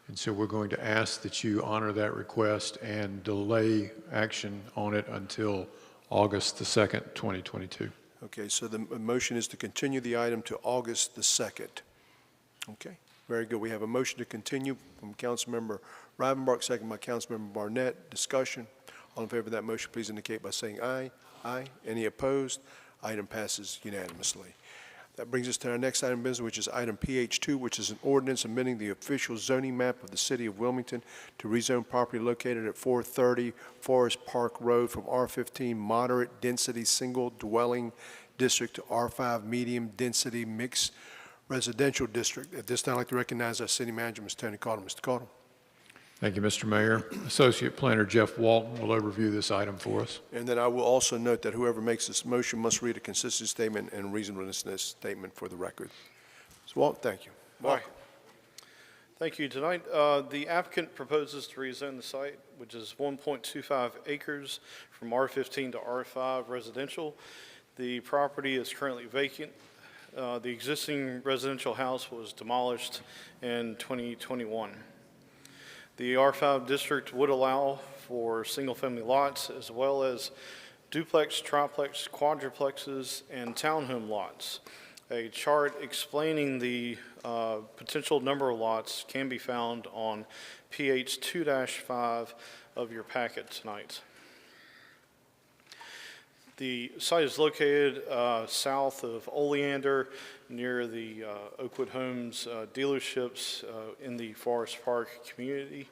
[SPEAKER 1] And so we're going to ask that you honor that request and delay action on it until August the 2nd, 2022.
[SPEAKER 2] Okay, so the motion is to continue the item to August the 2nd. Okay, very good. We have a motion to continue from Councilmember Rivenbark, second by Councilmember Barnett. Discussion. All in favor of that motion, please indicate by saying aye. Aye. Any opposed? Item passes unanimously. That brings us to our next item of business, which is item PH2, which is an ordinance amending the official zoning map of the city of Wilmington to rezone property located at 430 Forest Park Road from R15 moderate density single dwelling district to R5 medium density mixed residential district. At this time, I'd like to recognize our city manager, Mr. Tony Cottle. Mr. Cottle.
[SPEAKER 1] Thank you, Mr. Mayor. Associate Planner Jeff Walton will overview this item for us.
[SPEAKER 2] And then I will also note that whoever makes this motion must read a consistency statement and reasonableness statement for the record. So, Walton, thank you.
[SPEAKER 13] Hi. Thank you. Tonight, the applicant proposes to rezone the site, which is 1.25 acres from R15 to R5 residential. The property is currently vacant. The existing residential house was demolished in 2021. The R5 district would allow for single-family lots as well as duplex, triplex, quadruplexes, and townhome lots. A chart explaining the potential number of lots can be found on PH 2-5 of your packet tonight. The site is located south of Oleander near the Oakwood Homes dealerships in the Forest Park community.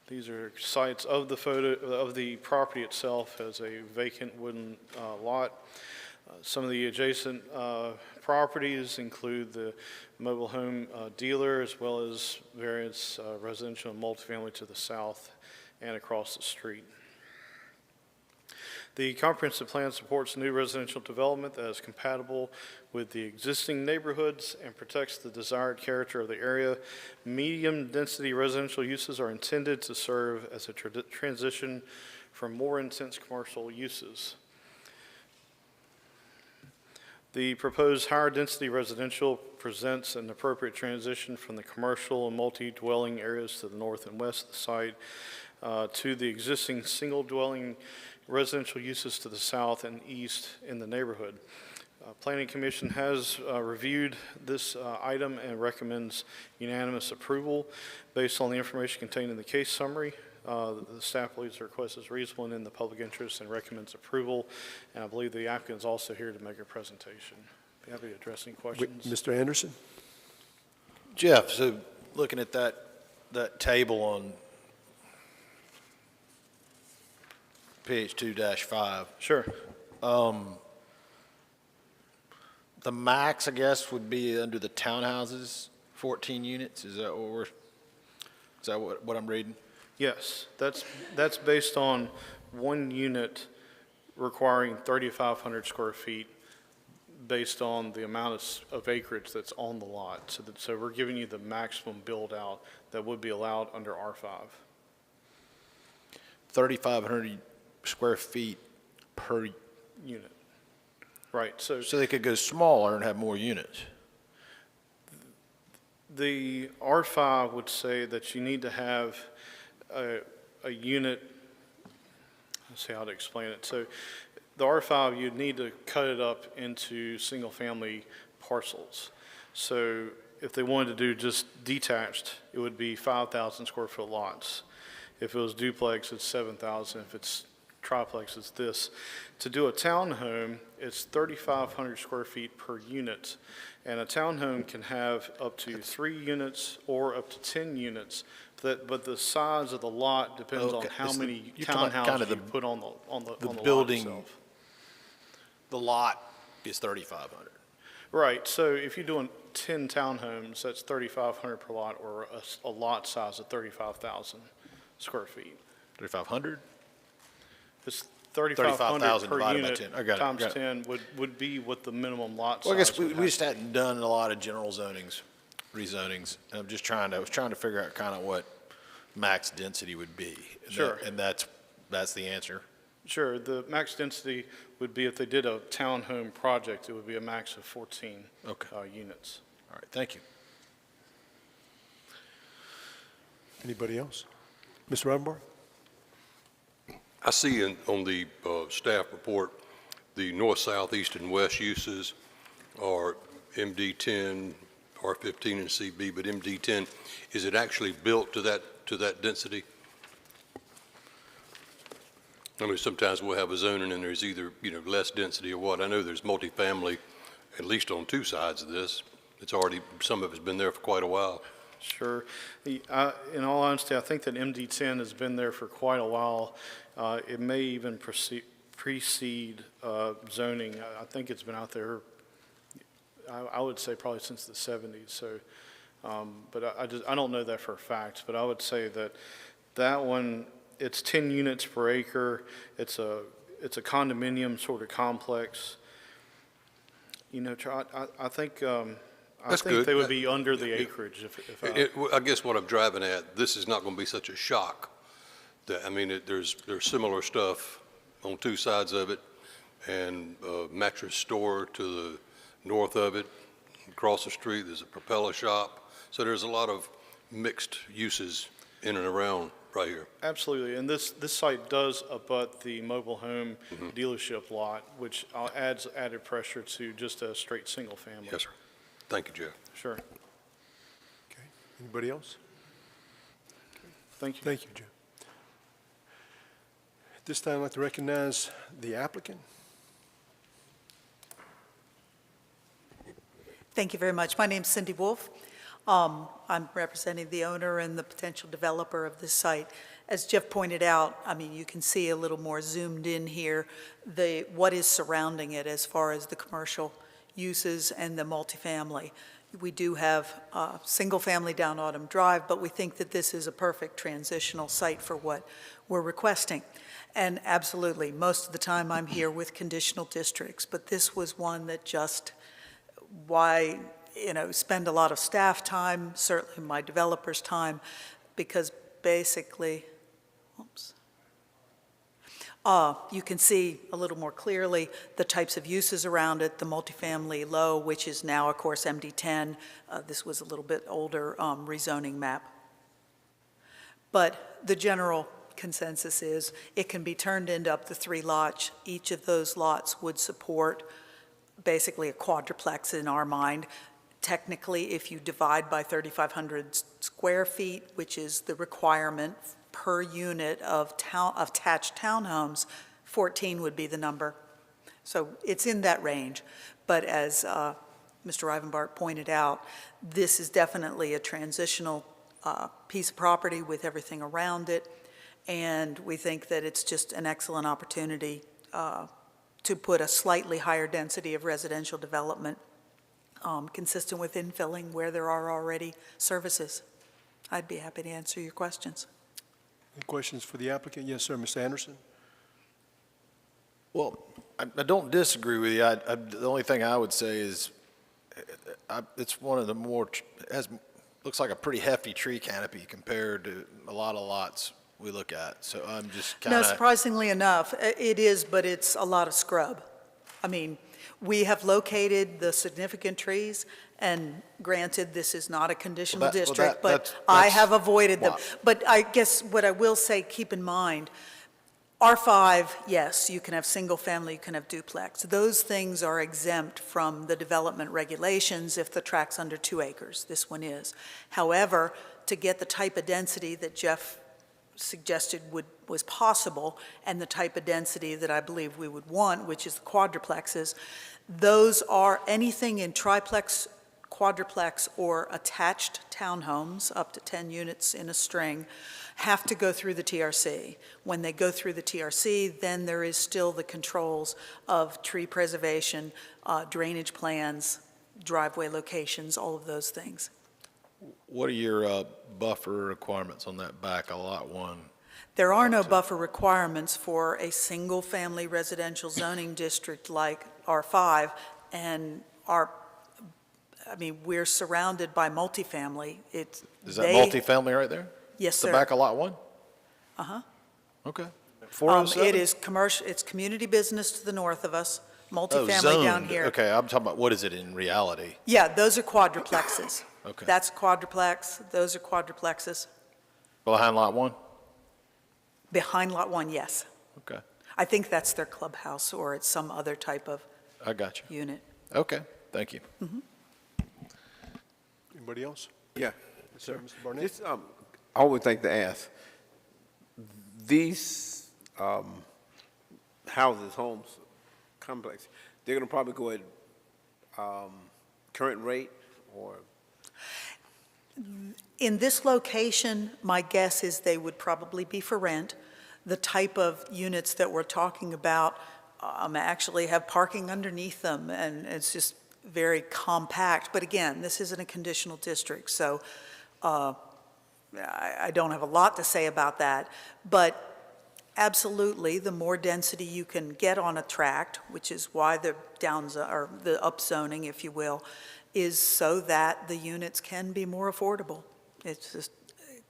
[SPEAKER 13] These are sites of the photo of the property itself as a vacant wooden lot. Some of the adjacent properties include the mobile home dealer as well as various residential and multifamily to the south and across the street. The comprehensive plan supports new residential development that is compatible with the existing neighborhoods and protects the desired character of the area. Medium-density residential uses are intended to serve as a transition from more intense commercial uses. The proposed higher-density residential presents an appropriate transition from the commercial and multi-dwelling areas to the north and west of the site to the existing single-dwelling residential uses to the south and east in the neighborhood. Planning Commission has reviewed this item and recommends unanimous approval based on the information contained in the case summary. The staff believes the request is reasonable and in the public interest and recommends approval. And I believe the applicant is also here to make a presentation. Be happy to address any questions.
[SPEAKER 2] Mr. Anderson?
[SPEAKER 7] Jeff, so looking at that table on page 2-5.
[SPEAKER 13] Sure.
[SPEAKER 7] The max, I guess, would be under the townhouses, 14 units. Is that what I'm reading?
[SPEAKER 13] Yes, that's based on one unit requiring 3,500 square feet based on the amount of acreage that's on the lot. So we're giving you the maximum build out that would be allowed under R5.
[SPEAKER 7] 3,500 square feet per
[SPEAKER 13] Unit. Right, so
[SPEAKER 7] they could go smaller and have more units.
[SPEAKER 13] the R5 would say that you need to have a unit, let's see how to explain it. So the R5, you'd need to cut it up into single-family parcels. So if they wanted to do just detached, it would be 5,000 square foot lots. If it was duplex, it's 7,000. If it's triplex, it's this. To do a townhome, it's 3,500 square feet per unit. And a townhome can have up to 3 units or up to 10 units. But the size of the lot depends on how many townhouses you put on the
[SPEAKER 7] building
[SPEAKER 13] lot itself.
[SPEAKER 7] The lot is 3,500.
[SPEAKER 13] Right, so if you're doing 10 townhomes, that's 3,500 per lot, or a lot size of 35,000 square feet.
[SPEAKER 7] 3,500?
[SPEAKER 13] It's 3,500 per
[SPEAKER 7] divided by
[SPEAKER 13] unit
[SPEAKER 7] 10. I got it,
[SPEAKER 13] times
[SPEAKER 7] got it.
[SPEAKER 13] 10 would be what the minimum lot size
[SPEAKER 7] Well, I guess
[SPEAKER 13] would
[SPEAKER 7] we
[SPEAKER 13] have.
[SPEAKER 7] just hadn't done a lot of general zonings, rezonings. And I was trying to figure out kind of what max density would be.
[SPEAKER 13] Sure.
[SPEAKER 7] And that's the answer.
[SPEAKER 13] Sure, the max density would be, if they did a townhome project, it would be a max of 14 units.
[SPEAKER 7] All right, thank you.
[SPEAKER 2] Anybody else? Mr. Rodenbach?
[SPEAKER 14] I see on the staff report, the north, south, east, and west uses are MD10, R15, and CB, but MD10, is it actually built to that density? I mean, sometimes we'll have a zoning and there's either, less density or what. I know there's multifamily, at least on two sides of this. It's already, some of it's been there for quite a while.
[SPEAKER 13] Sure. In all honesty, I think that MD10 has been there for quite a while. It may even precede zoning. I think it's been out there, I would say probably since the 70s. So, but I don't know that for a fact, but I would say that one, it's 10 units per acre. It's a condominium sort of complex. I think
[SPEAKER 14] That's good.
[SPEAKER 13] they would be under the acreage.
[SPEAKER 14] I guess what I'm driving at, this is not going to be such a shock. There's similar stuff on two sides of it, and a mattress store to the north of it. Across the street, there's a propeller shop. So there's a lot of mixed uses in and around right here.
[SPEAKER 13] Absolutely, and this site does abut the mobile home dealership lot, which adds added pressure to just a straight single family.
[SPEAKER 14] Yes, sir. Thank you, Jeff.
[SPEAKER 13] Sure.
[SPEAKER 2] Okay. Anybody else?
[SPEAKER 13] Thank you.
[SPEAKER 2] Thank you, Joe. At this time, I'd like to recognize the applicant.
[SPEAKER 15] Thank you very much. My name's Cindy Wolf. I'm representing the owner and the potential developer of this site. As Jeff pointed out, you can see a little more zoomed in here, what is surrounding it as far as the commercial uses and the multifamily. We do have a single family down Autumn Drive, but we think that this is a perfect transitional site for what we're requesting. And absolutely, most of the time I'm here with conditional districts, but this was one that spend a lot of staff time, certainly my developer's time, because basically, you can see a little more clearly the types of uses around it, the multifamily low, which is now, of course, MD10. This was a little bit older rezoning map. But the general consensus is it can be turned into up to 3 lots. Each of those lots would support basically a quadruplex in our mind. Technically, if you divide by 3,500 square feet, which is the requirement per unit of attached townhomes, 14 would be the number. So it's in that range. But as Mr. Ivanbart pointed out, this is definitely a transitional piece of property with everything around it, and we think that it's just an excellent opportunity to put a slightly higher density of residential development consistent with infilling where there are already services. I'd be happy to answer your questions.
[SPEAKER 2] Any questions for the applicant? Yes, sir, Mr. Anderson?
[SPEAKER 7] Well, I don't disagree with you. The only thing I would say is it's one of the more, looks like a pretty hefty tree canopy compared to a lot of lots we look at. So I'm just kind
[SPEAKER 15] No,
[SPEAKER 7] of.
[SPEAKER 15] surprisingly enough, it is, but it's a lot of scrub. I mean, we have located the significant trees, and granted, this is not a conditional
[SPEAKER 7] Well,
[SPEAKER 15] district, but
[SPEAKER 7] that's
[SPEAKER 15] I have avoided them.
[SPEAKER 7] why.
[SPEAKER 15] But I guess what I will say, keep in mind, R5, yes, you can have single family, you can have duplex. Those things are exempt from the development regulations if the tract's under 2 acres. This one is. However, to get the type of density that Jeff suggested was possible, and the type of density that I believe we would want, which is the quadruplexes, those are anything in triplex, quadruplex, or attached townhomes, up to 10 units in a string, have to go through the TRC. When they go through the TRC, then there is still the controls of tree preservation, drainage plans, driveway locations, all of those things.
[SPEAKER 7] What are your buffer requirements on that back of Lot 1?
[SPEAKER 15] There are no buffer requirements for a single-family residential zoning district like R5, and we're surrounded by multifamily.
[SPEAKER 7] Is that multifamily right there?
[SPEAKER 15] Yes,
[SPEAKER 7] The
[SPEAKER 15] sir.
[SPEAKER 7] back of Lot 1?
[SPEAKER 15] Uh-huh.
[SPEAKER 7] Okay. 407?
[SPEAKER 15] It is commercial, it's community business to the north of us,
[SPEAKER 7] Oh,
[SPEAKER 15] multifamily down
[SPEAKER 7] zoned.
[SPEAKER 15] here.
[SPEAKER 7] Okay, I'm talking about what is it in reality?
[SPEAKER 15] Yeah, those are quadruplexes.
[SPEAKER 7] Okay.
[SPEAKER 15] That's quadruplex, those are quadruplexes.
[SPEAKER 7] Behind Lot 1?
[SPEAKER 15] Behind Lot 1, yes.
[SPEAKER 7] Okay,
[SPEAKER 15] I think that's their clubhouse, or it's some other type of
[SPEAKER 7] I got you.
[SPEAKER 15] unit.
[SPEAKER 7] Okay, thank you.
[SPEAKER 2] Anybody else?
[SPEAKER 10] Yeah,
[SPEAKER 2] Sir,
[SPEAKER 10] sir.
[SPEAKER 2] Mr. Barnett?
[SPEAKER 10] This, I always like to ask, these houses, homes, complex, they're going to probably go at current rate, or?
[SPEAKER 15] In this location, my guess is they would probably be for rent. The type of units that we're talking about actually have parking underneath them, and it's just very compact. But again, this isn't a conditional district, so I don't have a lot to say about that. But absolutely, the more density you can get on a tract, which is why the or the upzoning, if you will, is so that the units can be more affordable. It's just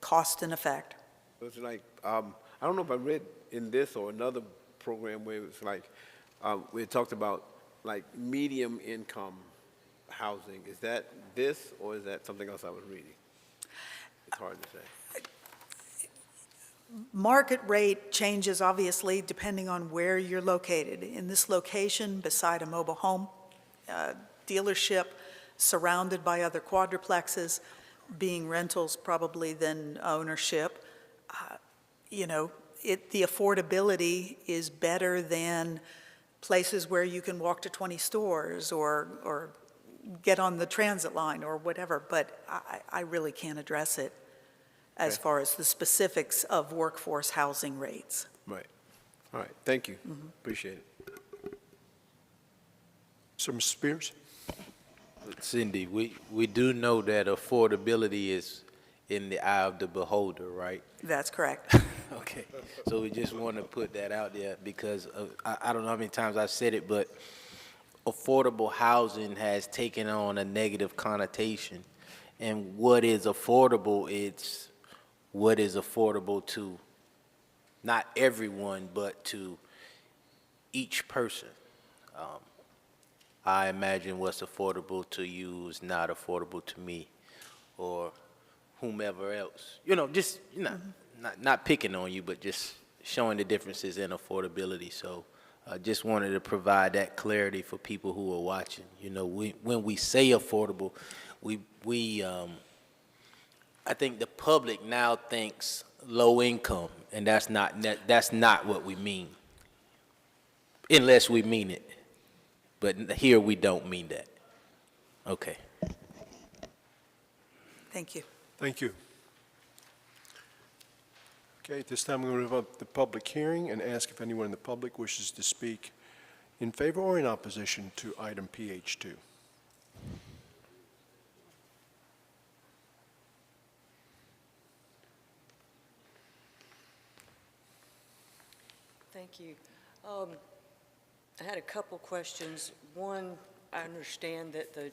[SPEAKER 15] cost and effect.
[SPEAKER 10] It's like, I don't know if I read in this or another program where it's like, we talked about like medium income housing. Is that this, or is that something else I was reading? It's hard to say.
[SPEAKER 15] Market rate changes obviously depending on where you're located. In this location, beside a mobile home dealership, surrounded by other quadruplexes, being rentals probably than ownership, the affordability is better than places where you can walk to 20 stores or get on the transit line or whatever, but I really can't address it as
[SPEAKER 10] Okay.
[SPEAKER 15] far as the specifics of workforce housing rates.
[SPEAKER 10] Right. All right, thank you. Appreciate it.
[SPEAKER 2] Sir, Mr. Spears?
[SPEAKER 11] Cindy, we do know that affordability is in the eye of the beholder, right?
[SPEAKER 15] That's correct.
[SPEAKER 11] Okay, so we just want to put that out there because I don't know how many times I've said it, but affordable housing has taken on a negative connotation. And what is affordable, it's what is affordable to not everyone, but to each person. I imagine what's affordable to you is not affordable to me or whomever else. Just, not picking on you, but just showing the differences in affordability. So I just wanted to provide that clarity for people who are watching. When we say affordable, I think the public now thinks low income, and that's not what we mean, unless we mean it. But here we don't mean that. Okay.
[SPEAKER 15] Thank you.
[SPEAKER 2] Thank you. Okay, at this time, we're going to move up the public hearing and ask if anyone in the public wishes to speak in favor or in opposition to item PH2.
[SPEAKER 16] Thank you. I had a couple questions. One, I understand that the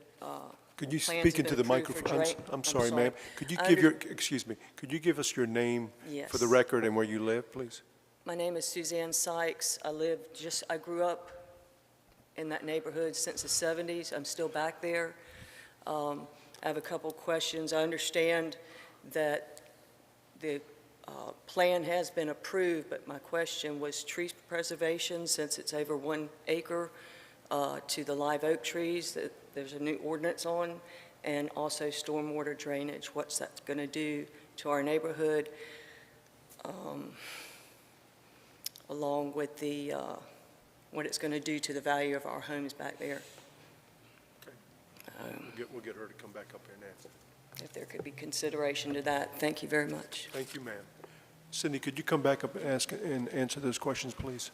[SPEAKER 2] Could you
[SPEAKER 16] plans
[SPEAKER 2] speak
[SPEAKER 16] have
[SPEAKER 2] into
[SPEAKER 16] been
[SPEAKER 2] the
[SPEAKER 16] approved for
[SPEAKER 2] microphone?
[SPEAKER 16] drain-
[SPEAKER 2] I'm sorry, ma'am. Could you
[SPEAKER 16] I
[SPEAKER 2] give
[SPEAKER 16] under-
[SPEAKER 2] your, excuse me, could you give us your name for the
[SPEAKER 16] Yes.
[SPEAKER 2] record and where you live, please?
[SPEAKER 16] My name is Suzanne Sykes. I grew up in that neighborhood since the 70s. I'm still back there. I have a couple questions. I understand that the plan has been approved, but my question was tree preservation, since it's over 1 acre, to the live oak trees that there's a new ordinance on, and also stormwater drainage. What's that going to do to our neighborhood, along with the, what it's going to do to the value of our homes back there?
[SPEAKER 2] We'll get her to come back up here and answer.
[SPEAKER 16] If there could be consideration to that. Thank you very much.
[SPEAKER 2] Thank you, ma'am. Cindy, could you come back up and ask and answer those questions, please?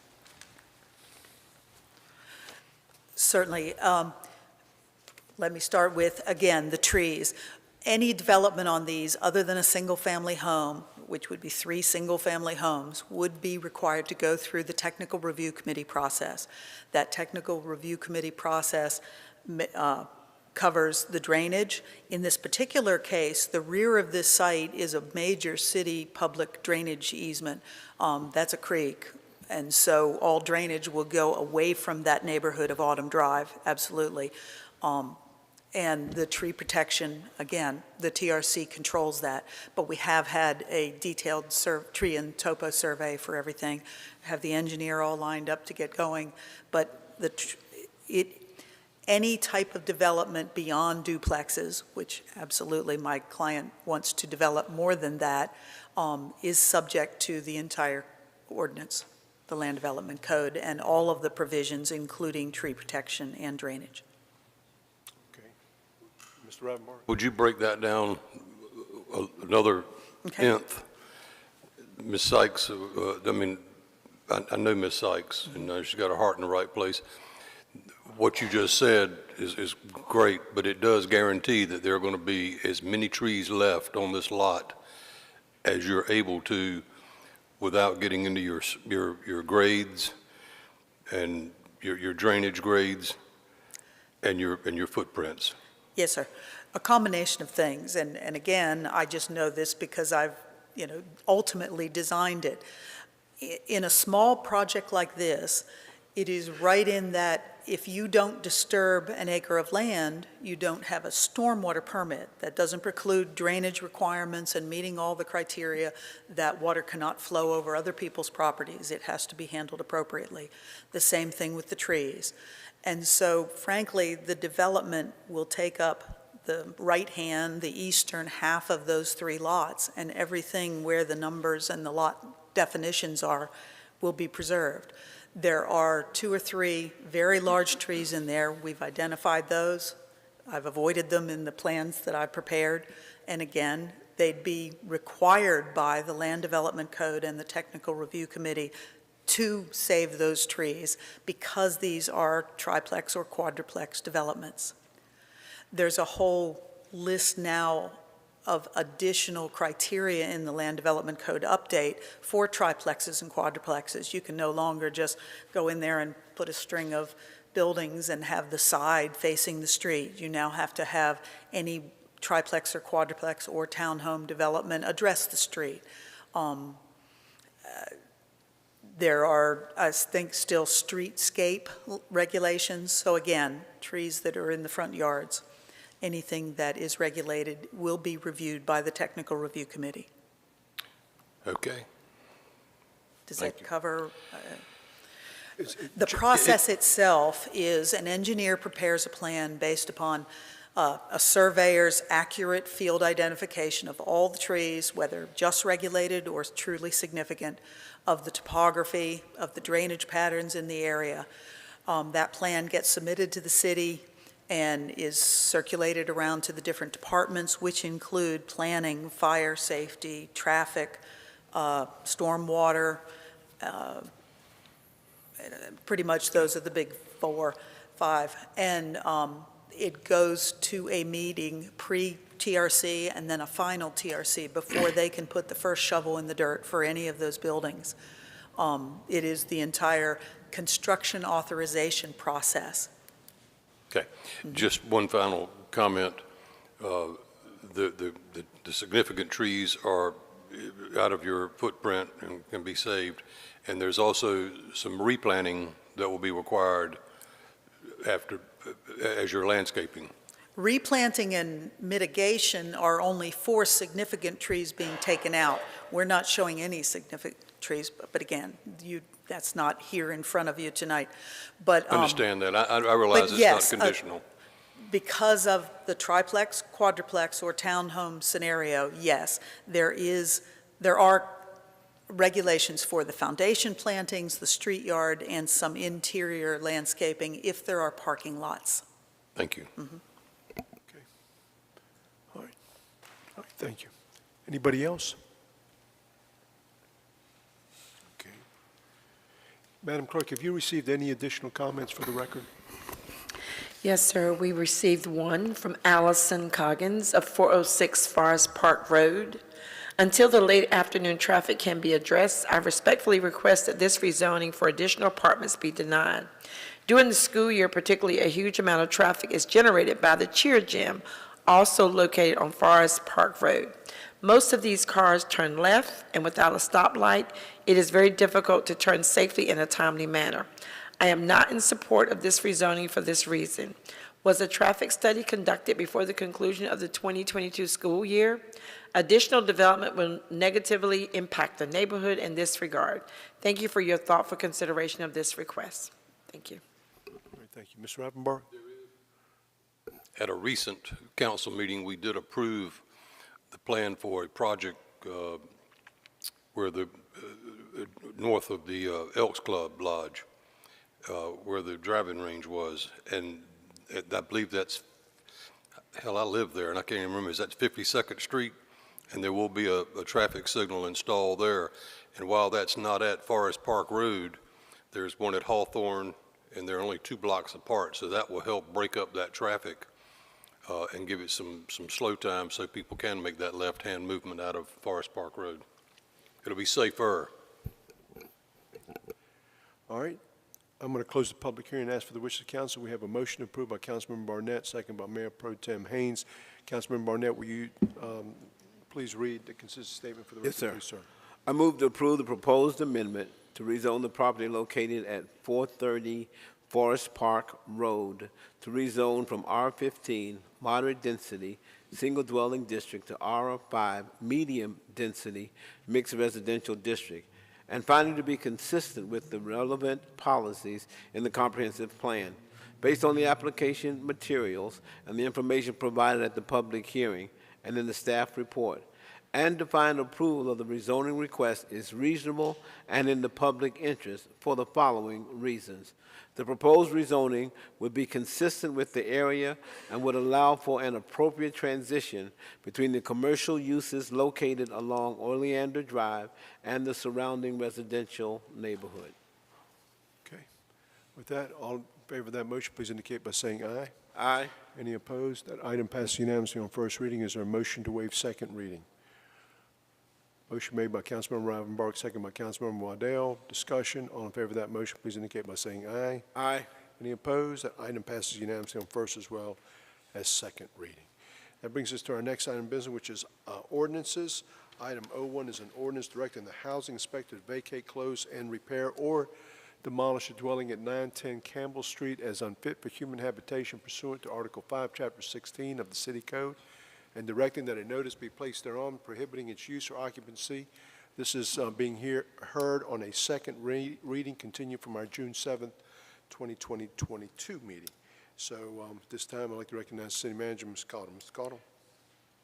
[SPEAKER 15] Certainly. Let me start with, again, the trees. Any development on these other than a single-family home, which would be 3 single-family homes, would be required to go through the technical review committee process. That technical review committee process covers the drainage. In this particular case, the rear of this site is a major city public drainage easement. That's a creek, and so all drainage will go away from that neighborhood of Autumn Drive, absolutely. And the tree protection, again, the TRC controls that, but we have had a detailed tree and topo survey for everything, have the engineer all lined up to get going, but any type of development beyond duplexes, which absolutely my client wants to develop more than that, is subject to the entire ordinance, the Land Development Code, and all of the provisions, including tree protection and drainage.
[SPEAKER 2] Okay. Mr. Ravenbar?
[SPEAKER 14] Would you break that down another
[SPEAKER 15] Okay.
[SPEAKER 14] nth? Ms. Sykes, I know Ms. Sykes, and she's got her heart in the right place. What you just said is great, but it does guarantee that there are going to be as many trees left on this lot as you're able to without getting into your grades and your drainage grades and your footprints.
[SPEAKER 15] Yes, sir. A combination of things, and again, I just know this because I've, ultimately designed it. In a small project like this, it is right in that if you don't disturb an acre of land, you don't have a stormwater permit. That doesn't preclude drainage requirements and meeting all the criteria that water cannot flow over other people's properties. It has to be handled appropriately. The same thing with the trees. And so, frankly, the development will take up the right hand, the eastern half of those 3 lots, and everything where the numbers and the lot definitions are will be preserved. There are 2 or 3 very large trees in there. We've identified those. I've avoided them in the plans that I prepared. And again, they'd be required by the Land Development Code and the Technical Review Committee to save those trees because these are triplex or quadruplex developments. There's a whole list now of additional criteria in the Land Development Code update for triplexes and quadruplexes. You can no longer just go in there and put a string of buildings and have the side facing the street. You now have to have any triplex or quadruplex or townhome development address the street. There are, I think, still streetscape regulations. So again, trees that are in the front yards. Anything that is regulated will be reviewed by the Technical Review Committee.
[SPEAKER 14] Okay.
[SPEAKER 15] Does
[SPEAKER 14] Thank
[SPEAKER 15] that
[SPEAKER 14] you.
[SPEAKER 15] cover? The process itself is an engineer prepares a plan based upon a surveyor's accurate field identification of all the trees, whether just regulated or truly significant, of the topography, of the drainage patterns in the area. That plan gets submitted to the city, and is circulated around to the different departments, which include planning, fire safety, traffic, stormwater. Pretty much those are the big 4, 5. And it goes to a meeting pre-TRC and then a final TRC before they can put the first shovel in the dirt for any of those buildings. It is the entire construction authorization process.
[SPEAKER 14] Okay, just one final comment. The significant trees are out of your footprint and can be saved, and there's also some replanting that will be required as you're landscaping.
[SPEAKER 15] Replanting and mitigation are only 4 significant trees being taken out. We're not showing any significant trees, but again, that's not here in front of you tonight. But
[SPEAKER 14] Understand that. I realize it's
[SPEAKER 15] yes,
[SPEAKER 14] not conditional.
[SPEAKER 15] Because of the triplex, quadruplex, or townhome scenario, yes, there are regulations for the foundation plantings, the street yard, and some interior landscaping if there are parking lots.
[SPEAKER 14] Thank you.
[SPEAKER 15] Mm-hmm.
[SPEAKER 2] Okay. All right. All right, thank you. Anybody else? Okay. Madam Clerk, have you received any additional comments for the record?
[SPEAKER 17] Yes, sir. We received one from Allison Coggins of 406 Forest Park Road. Until the late afternoon traffic can be addressed, I respectfully request that this rezoning for additional apartments be denied. During the school year, particularly, a huge amount of traffic is generated by the Cheer Gym, also located on Forest Park Road. Most of these cars turn left, and without a stoplight, it is very difficult to turn safely in a timely manner. I am not in support of this rezoning for this reason. Was a traffic study conducted before the conclusion of the 2022 school year? Additional development will negatively impact the neighborhood in this regard. Thank you for your thoughtful consideration of this request. Thank you.
[SPEAKER 2] All right, thank you. Mr. Rappenbar?
[SPEAKER 14] At a recent council meeting, we did approve the plan for a project where the north of the Elks Club Lodge, where the driving range was, and I believe that's, hell, I live there, and I can't even remember, is that 52nd Street? And there will be a traffic signal installed there. And while that's not at Forest Park Road, there's one at Hawthorne, and they're only 2 blocks apart, so that will help break up that traffic and give it some slow time so people can make that left-hand movement out of Forest Park Road. It'll be safer.
[SPEAKER 2] All right. I'm going to close the public hearing and ask for the wish of the council. We have a motion approved by Councilmember Barnett, second by Mayor Pro Tem Haynes. Councilmember Barnett, will you please read the consistent statement for the record?
[SPEAKER 10] Yes, sir.
[SPEAKER 2] Please, sir.
[SPEAKER 10] I move to approve the proposed amendment to rezone the property located at 430 Forest Park Road to rezone from R15 moderate density single dwelling district to R5 medium density mixed residential district, and finding to be consistent with the relevant policies in the comprehensive plan. Based on the application materials and the information provided at the public hearing and in the staff report, and to find approval of the rezoning request is reasonable and in the public interest for the following reasons. The proposed rezoning would be consistent with the area and would allow for an appropriate transition between the commercial uses located along Oleander Drive and the surrounding residential neighborhood.
[SPEAKER 2] Okay. With that, all in favor of that motion, please indicate by saying aye.
[SPEAKER 10] Aye.
[SPEAKER 2] Any opposed? That item passes unanimously on first reading. Is there a motion to waive second reading? Motion made by Councilmember Ravenbark, second by Councilmember Waddell. Discussion. All in favor of that motion, please indicate by saying aye.
[SPEAKER 10] Aye.
[SPEAKER 2] Any opposed? That item passes unanimously on first as well as second reading. That brings us to our next item of business, which is ordinances. Item 01 is an ordinance directing the housing inspector to vacate, close, and repair or demolish a dwelling at 910 Campbell Street as unfit for human habitation pursuant to Article 5, Chapter 16 of the City Code, and directing that a notice be placed thereon prohibiting its use or occupancy. This is being heard on a second reading, continued from our June 7th, 2022 meeting. So this time I'd like to recognize City Manager, Ms. Cottle. Ms. Cottle.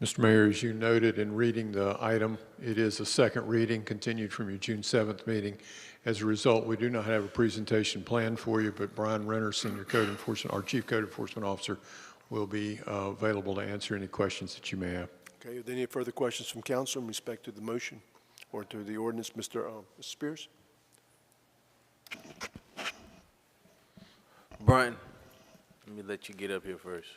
[SPEAKER 1] Mr. Mayor, as you noted in reading the item, it is a second reading continued from your June 7th meeting. As a result, we do not have a presentation planned for you, but Brian Renner, Senior Code Enforcement, our Chief Code Enforcement Officer, will be available to answer any questions that you may have.
[SPEAKER 2] Okay, are there any further questions from council in respect to the motion or to the ordinance? Mr. Spears?
[SPEAKER 11] Brian, let me let you get up here first.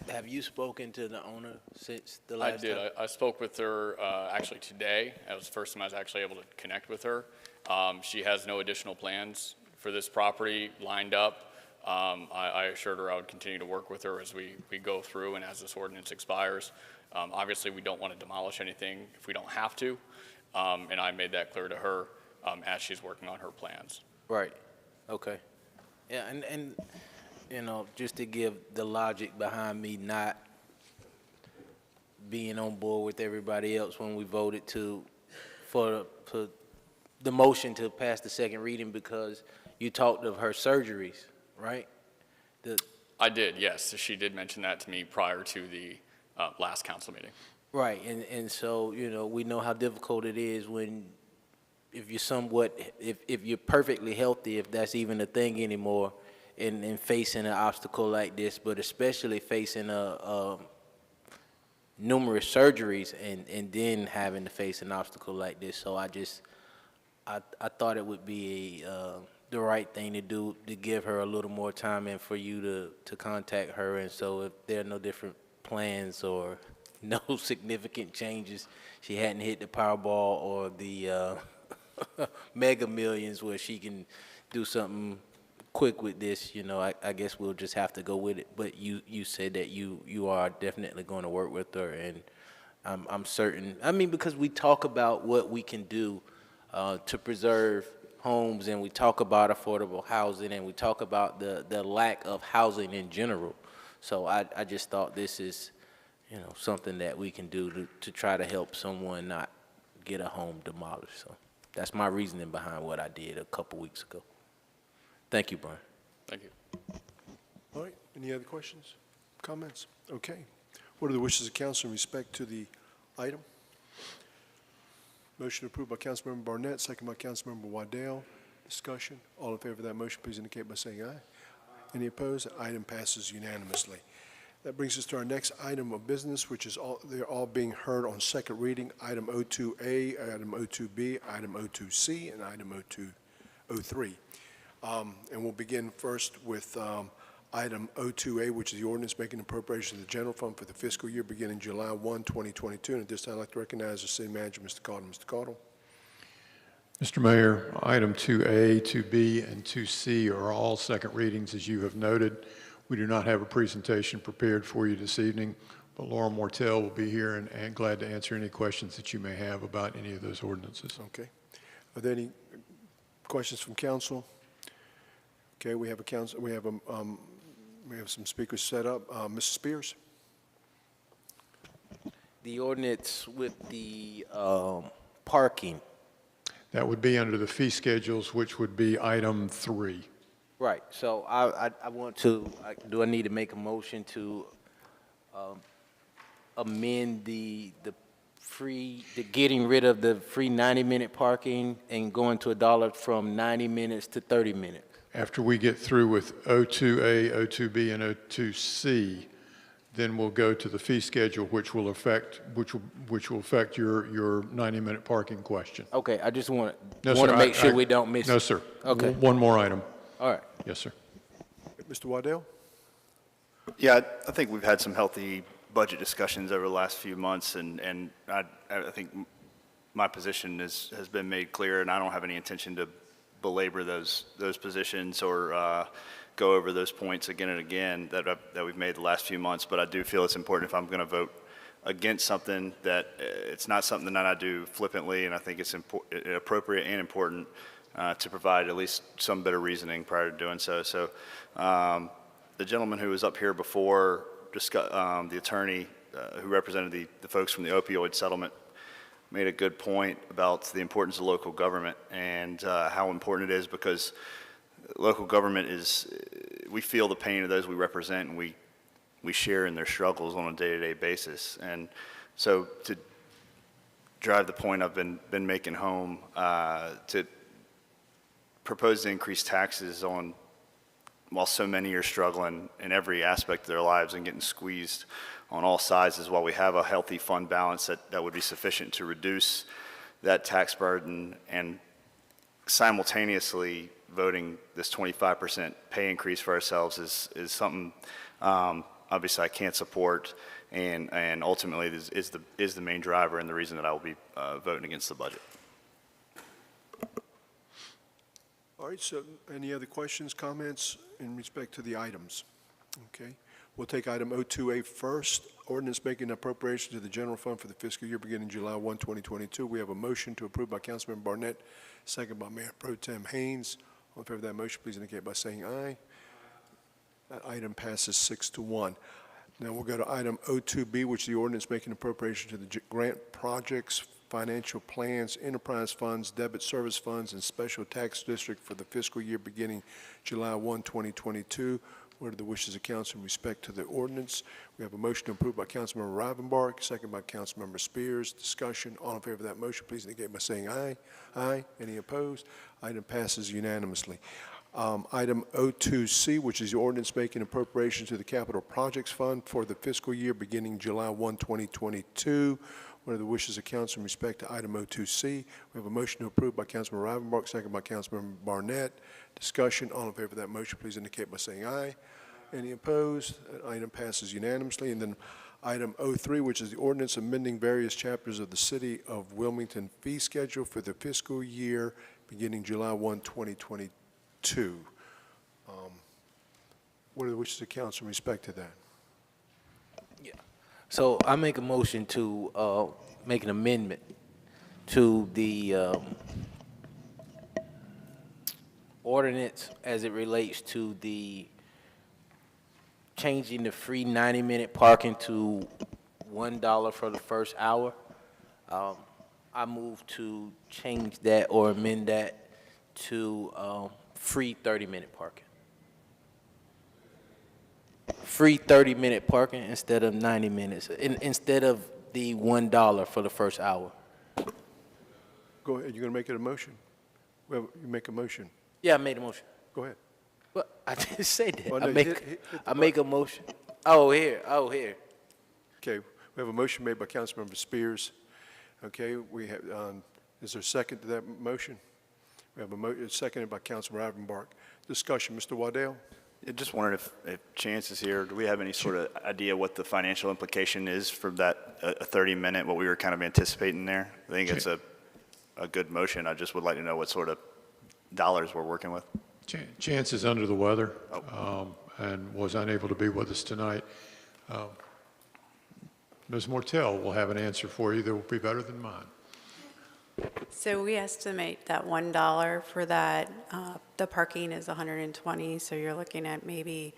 [SPEAKER 11] Have you spoken to the owner since the last time?
[SPEAKER 18] I did. I spoke with her actually today. That was the first time I was actually able to connect with her. She has no additional plans for this property lined up. I assured her I would continue to work with her as we go through and as this ordinance expires. Obviously, we don't want to demolish anything if we don't have to, and I made that clear to her as she's working on her plans.
[SPEAKER 11] Right. Okay. Yeah, and you know, just to give the logic behind me not being on board with everybody else when we voted for the motion to pass the second reading, because you talked of her surgeries, right?
[SPEAKER 18] I did, yes. She did mention that to me prior to the last council meeting.
[SPEAKER 11] Right, and so, you know, we know how difficult it is when, if you're perfectly healthy, if that's even a thing anymore, and facing an obstacle like this, but especially facing numerous surgeries and then having to face an obstacle like this. So I thought it would be the right thing to do, to give her a little more time and for you to contact her. And so if there are no different plans or no significant changes, she hadn't hit the Powerball or the Mega Millions where she can do something quick with this, you know, I guess we'll just have to go with it. But you said that you are definitely going to work with her, and I'm certain. I mean, because we talk about what we can do to preserve homes, and we talk about affordable housing, and we talk about the lack of housing in general. So I just thought this is, you know, something that we can do to try to help someone not get a home demolished. So that's my reasoning behind what I did a couple weeks ago. Thank you, Brian.
[SPEAKER 18] Thank you.
[SPEAKER 2] All right, any other questions, comments? Okay. What are the wishes of council in respect to the item? Motion approved by Councilmember Barnett, second by Councilmember Waddell. Discussion. All in favor of that motion, please indicate by saying aye. Any opposed? The item passes unanimously. That brings us to our next item of business, which is they're all being heard on second reading. Item 02A, item 02B, item 02C, and item 0203. And we'll begin first with item 02A, which is the ordinance making appropriation to the general fund for the fiscal year beginning July 1, 2022. And at this time, I'd like to recognize the city manager, Mr. Cottle. Mr. Cottle.
[SPEAKER 1] Mr. Mayor, item 2A, 2B, and 2C are all second readings, as you have noted. We do not have a presentation prepared for you this evening, but Laura Mortel will be here and glad to answer any questions that you may have about any of those ordinances.
[SPEAKER 2] Okay. Are there any questions from council? Okay, we have some speakers set up. Mr. Spears.
[SPEAKER 11] The ordinance with the parking.
[SPEAKER 1] That would be under the fee schedules, which would be item 3.
[SPEAKER 11] Right. So I want to. Do I need to make a motion to amend the getting rid of the free 90-minute parking and going to $1 from 90 minutes to 30 minutes?
[SPEAKER 1] After we get through with 02A, 02B, and 02C, then we'll go to the fee schedule, which will affect your 90-minute parking question.
[SPEAKER 11] Okay, I just want
[SPEAKER 1] No,
[SPEAKER 11] to
[SPEAKER 1] sir,
[SPEAKER 11] make sure we don't miss.
[SPEAKER 1] No, sir.
[SPEAKER 11] Okay.
[SPEAKER 1] One more item.
[SPEAKER 11] All right.
[SPEAKER 1] Yes, sir.
[SPEAKER 2] Mr. Waddell?
[SPEAKER 19] Yeah, I think we've had some healthy budget discussions over the last few months, and I think my position has been made clear, and I don't have any intention to belabor those positions or go over those points again and again that we've made the last few months. But I do feel it's important, if I'm going to vote against something, that it's not something that I do flippantly, and I think it's appropriate and important to provide at least some bit of reasoning prior to doing so. So the gentleman who was up here before, the attorney who represented the folks from the opioid settlement, made a good point about the importance of local government and how important it is, because local government we feel the pain of those we represent, and we we share in their struggles on a day-to-day basis. And so to drive the point I've been making home, to propose to increase taxes on, while so many are struggling in every aspect of their lives and getting squeezed on all sides, is while we have a healthy fund balance that would be sufficient to reduce that tax burden, and simultaneously voting this 25% pay increase for ourselves is something obviously I can't support, and ultimately is the main driver and the reason that I will be voting against the budget.
[SPEAKER 2] All right, so any other questions, comments in respect to the items? Okay, we'll take item 02A first, ordinance making appropriation to the general fund for the fiscal year beginning July 1, 2022. We have a motion to approve by Councilmember Barnett, second by Mayor Pro Tem Haynes. All in favor of that motion, please indicate by saying aye. That item passes 6-1. Now we'll go to item 02B, which is the ordinance making appropriation to the grant projects, financial plans, enterprise funds, debit service funds, and special tax district for the fiscal year beginning July 1, 2022. What are the wishes of council in respect to the ordinance? We have a motion to approve by Councilmember Rivenbark, second by Councilmember Spears. Discussion. All in favor of that motion, please indicate by saying aye. Aye. Any opposed? Item passes unanimously. Item 02C, which is the ordinance making appropriation to the Capital Projects Fund for the fiscal year beginning July 1, 2022. What are the wishes of council in respect to item 02C? We have a motion to approve by Councilmember Rivenbark, second by Councilmember Barnett. Discussion. All in favor of that motion, please indicate by saying aye. Any opposed? That item passes unanimously. And then item 03, which is the ordinance amending various chapters of the City of Wilmington fee schedule for the fiscal year beginning July 1, 2022. What are the wishes of council in respect to that?
[SPEAKER 11] So I make a motion to make an amendment to the ordinance as it relates to the changing the free 90-minute parking to $1 for the first hour. I move to change that or amend that to free 30-minute parking. Free 30-minute parking instead of 90 minutes, instead of the $1 for the first hour.
[SPEAKER 2] Go ahead. You're going to make it a motion? Well, you make a motion.
[SPEAKER 11] Yeah, I made a motion.
[SPEAKER 2] Go ahead.
[SPEAKER 11] Well, I didn't say that.
[SPEAKER 2] Well, no,
[SPEAKER 11] I make a motion. Oh, here.
[SPEAKER 2] Okay, we have a motion made by Councilmember Spears. Okay, we have, is there a second to that motion? We have a seconded by Councilmember Rivenbark. Discussion, Mr. Waddell?
[SPEAKER 19] I just wondered if Chance is here, do we have any sort of idea what the financial implication is for that 30-minute, what we were kind of anticipating there? I think it's a good motion. I just would like to know what sort of dollars we're working with.
[SPEAKER 1] Chance is under the weather and was unable to be with us tonight. Ms. Mortel will have an answer for you that will be better than mine.
[SPEAKER 20] So we estimate that $1 for that, the parking is 120, so you're looking at maybe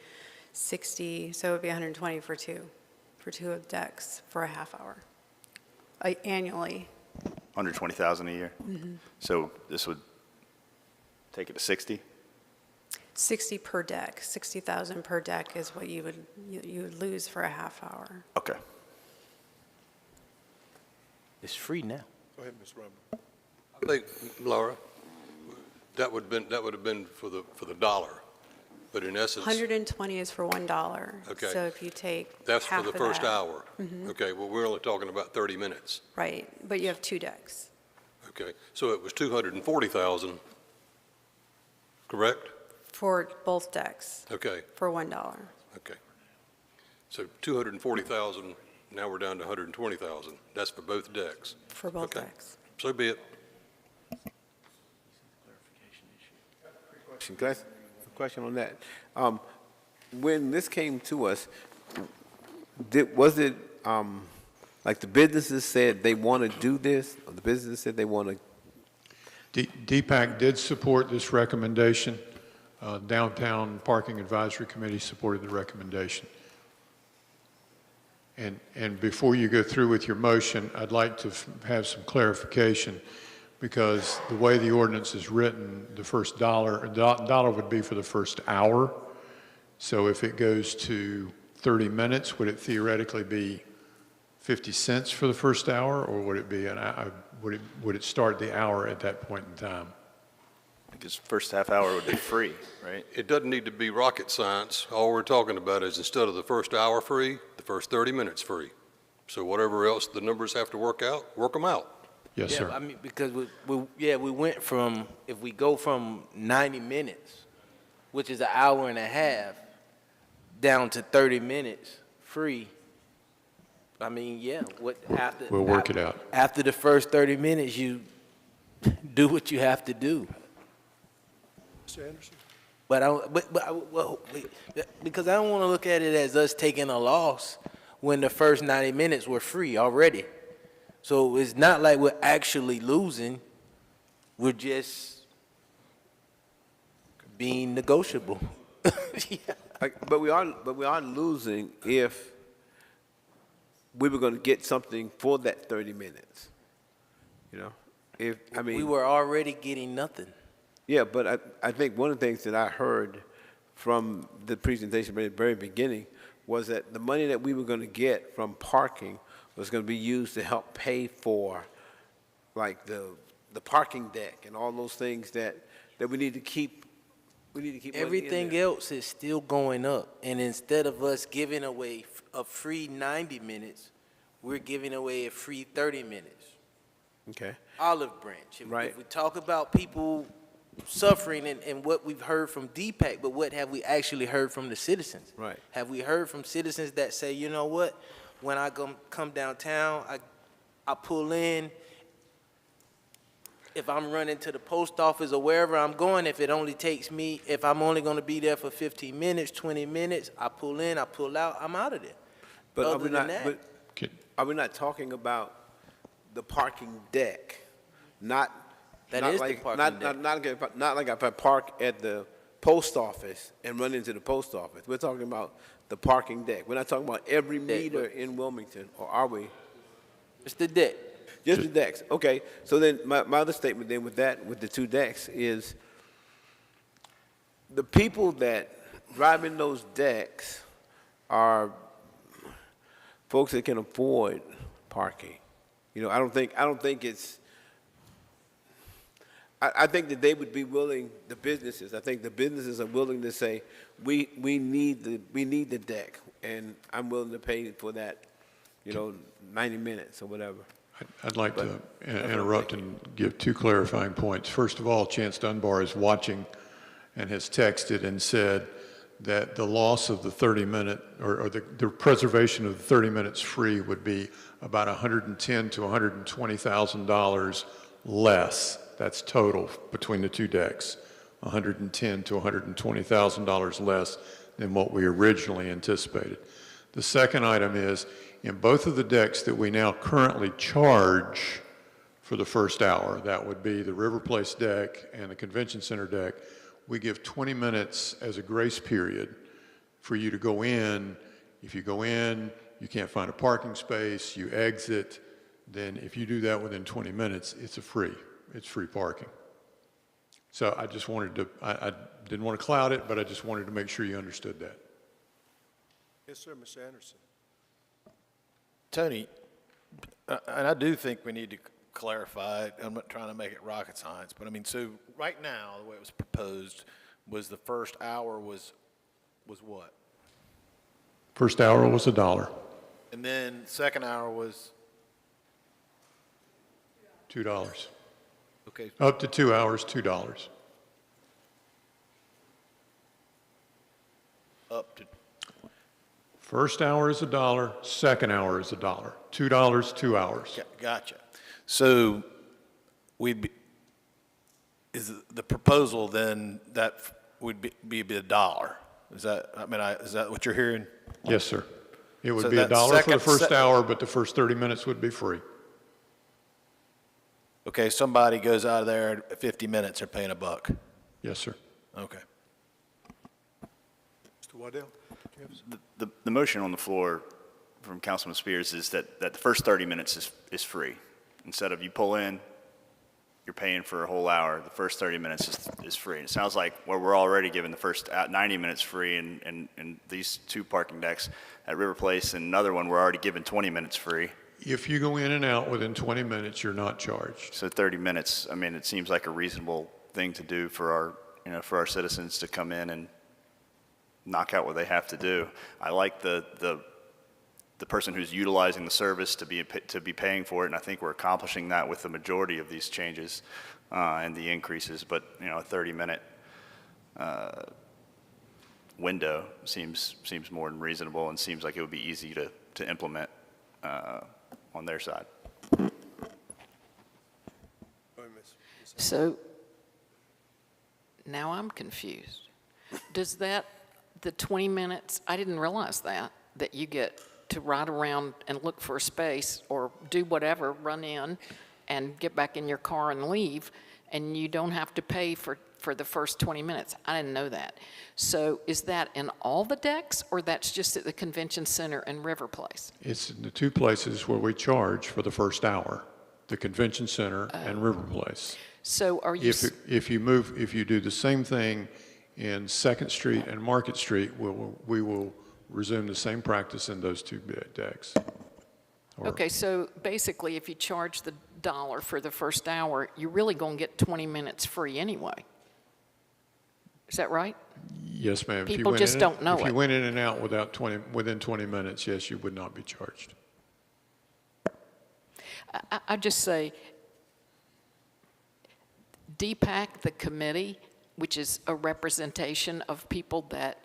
[SPEAKER 20] 60, so it would be 120 for two of decks for a half hour, annually.
[SPEAKER 19] 120,000 a year?
[SPEAKER 20] Mm-hmm.
[SPEAKER 19] So this would take it to 60?
[SPEAKER 20] 60 per deck, 60,000 per deck is what you would lose for a half hour.
[SPEAKER 19] Okay.
[SPEAKER 11] It's free now.
[SPEAKER 2] Go ahead, Ms. Robin.
[SPEAKER 14] I think, Laura, that would have been for the dollar, but in essence.
[SPEAKER 20] 120 is for $1.
[SPEAKER 14] Okay.
[SPEAKER 20] So if you take
[SPEAKER 14] That's for
[SPEAKER 20] half
[SPEAKER 14] the
[SPEAKER 20] of
[SPEAKER 14] first
[SPEAKER 20] that-
[SPEAKER 14] hour.
[SPEAKER 20] Mhm.
[SPEAKER 14] Okay, well, we're only talking about 30 minutes.
[SPEAKER 20] Right, but you have two decks.
[SPEAKER 14] Okay, so it was 240,000, correct?
[SPEAKER 20] For both decks,
[SPEAKER 14] Okay,
[SPEAKER 20] for $1.
[SPEAKER 14] okay. So 240,000, now we're down to 120,000. That's for both decks.
[SPEAKER 20] For both
[SPEAKER 14] Okay.
[SPEAKER 20] decks.
[SPEAKER 14] So be it.
[SPEAKER 10] Can I ask a question on that? When this came to us, was it like the businesses said they want to do this, or the businesses said they want to?
[SPEAKER 1] DPAC did support this recommendation. Downtown Parking Advisory Committee supported the recommendation. And before you go through with your motion, I'd like to have some clarification, because the way the ordinance is written, the first dollar would be for the first hour. So if it goes to 30 minutes, would it theoretically be 50 cents for the first hour, or would it be would it start the hour at that point in time?
[SPEAKER 19] Because first half hour would be free, right?
[SPEAKER 14] It doesn't need to be rocket science. All we're talking about is instead of the first hour free, the first 30 minutes free. So whatever else the numbers have to work them out.
[SPEAKER 1] Yes,
[SPEAKER 11] Yeah,
[SPEAKER 1] sir.
[SPEAKER 11] I mean, because we went from, if we go from 90 minutes, which is an hour and a half, down to 30 minutes free. I mean, yeah,
[SPEAKER 1] We'll work it out.
[SPEAKER 11] After the first 30 minutes, you do what you have to do.
[SPEAKER 2] Mr. Anderson?
[SPEAKER 11] Because I don't want to look at it as us taking a loss when the first 90 minutes were free already. So it's not like we're actually losing. We're just being negotiable. Yeah.
[SPEAKER 10] But we are losing if we were going to get something for that 30 minutes. You know,
[SPEAKER 11] We were already getting nothing.
[SPEAKER 10] Yeah, but I think one of the things that I heard from the presentation at the very beginning was that the money that we were going to get from parking was going to be used to help pay for, like, the parking deck and all those things that we need to keep. We need to keep money in
[SPEAKER 11] Everything
[SPEAKER 10] there.
[SPEAKER 11] else is still going up. And instead of us giving away a free 90 minutes, we're giving away a free 30 minutes.
[SPEAKER 10] Okay.
[SPEAKER 11] Olive branch.
[SPEAKER 10] Right.
[SPEAKER 11] If we talk about people suffering and what we've heard from DPAC, but what have we actually heard from the citizens?
[SPEAKER 10] Right.
[SPEAKER 11] Have we heard from citizens that say, you know what, when I come downtown, I pull in, if I'm running to the post office or wherever I'm going, if I'm only going to be there for 15 minutes, 20 minutes, I pull in, I pull out, I'm out of there.
[SPEAKER 10] But
[SPEAKER 11] Other than that,
[SPEAKER 10] are we not talking about the parking deck? Not
[SPEAKER 11] That
[SPEAKER 10] not
[SPEAKER 11] is the
[SPEAKER 10] like,
[SPEAKER 11] parking deck.
[SPEAKER 10] Not like if I park at the post office and run into the post office. We're talking about the parking deck. We're not talking about every meter in Wilmington, or are we?
[SPEAKER 11] it's the deck.
[SPEAKER 10] Just the decks. Okay. So then my other statement then with the two decks is the people that drive in those decks are folks that can afford parking. You know, I don't think it's I think that they would be willing, the businesses, I think the businesses are willing to say, we need the deck, and I'm willing to pay for that, 90 minutes or whatever.
[SPEAKER 1] I'd like to interrupt and give two clarifying points. First of all, Chance Dunbar is watching and has texted and said that the loss of the 30-minute, or the preservation of the 30 minutes free would be about $110,000 to $120,000 less. That's total between the two decks, $110,000 to $120,000 less than what we originally anticipated. The second item is, in both of the decks that we now currently charge for the first hour, that would be the River Place deck and the Convention Center deck, we give 20 minutes as a grace period for you to go in. If you go in, you can't find a parking space, you exit, then if you do that within 20 minutes, it's free parking. So I just wanted to, I didn't want to cloud it, but I just wanted to make sure you understood that.
[SPEAKER 2] Yes, sir, Mr. Anderson.
[SPEAKER 7] Tony, and I do think we need to clarify, I'm not trying to make it rocket science, but I mean, so right now, the way it was proposed was the first hour was what?
[SPEAKER 1] First hour was $1.
[SPEAKER 7] And then second hour was?
[SPEAKER 1] $2.
[SPEAKER 7] Okay.
[SPEAKER 1] Up to 2 hours, $2.
[SPEAKER 7] Up to?
[SPEAKER 1] First hour is $1, second hour is $1. $2, 2 hours.
[SPEAKER 7] Gotcha. So is the proposal then that would be $1? Is that what you're hearing?
[SPEAKER 1] Yes, sir. It would
[SPEAKER 7] So
[SPEAKER 1] be
[SPEAKER 7] that
[SPEAKER 1] $1 for the first
[SPEAKER 7] second-
[SPEAKER 1] hour, but the first 30 minutes would be free.
[SPEAKER 7] Okay, somebody goes out of there at 50 minutes, they're paying $1.
[SPEAKER 1] Yes, sir.
[SPEAKER 7] Okay.
[SPEAKER 2] Mr. Waddell?
[SPEAKER 19] The motion on the floor from Councilman Spears is that the first 30 minutes is free. Instead of you pull in, you're paying for a whole hour. The first 30 minutes is free. And it sounds like we're already giving the first 90 minutes free, and these 2 parking decks at River Place and another one, we're already giving 20 minutes free.
[SPEAKER 1] If you go in and out within 20 minutes, you're not charged.
[SPEAKER 19] So 30 minutes, I mean, it seems like a reasonable thing to do for our citizens to come in and knock out what they have to do. I like the person who's utilizing the service to be paying for it, and I think we're accomplishing that with the majority of these changes and the increases. But a 30-minute window seems more than reasonable, and seems like it would be easy to implement on their side.
[SPEAKER 17] So now I'm confused. Does the 20 minutes, I didn't realize that you get to ride around and look for a space or do whatever, run in and get back in your car and leave, and you don't have to pay for the first 20 minutes. I didn't know that. So is that in all the decks, or that's just at the Convention Center and River Place?
[SPEAKER 1] It's in the 2 places where we charge for the first hour, the Convention Center and River Place.
[SPEAKER 17] So are you...
[SPEAKER 1] If you do the same thing in 2nd Street and Market Street, we will resume the same practice in those 2 decks.
[SPEAKER 17] Okay, so basically, if you charge the $1 for the first hour, you're really going to get 20 minutes free anyway. Is that right?
[SPEAKER 1] Yes, ma'am.
[SPEAKER 17] People just don't know
[SPEAKER 1] If
[SPEAKER 17] it.
[SPEAKER 1] you went in and out within 20 minutes, yes, you would not be charged.
[SPEAKER 17] I just say, DPAC, the committee, which is a representation of people that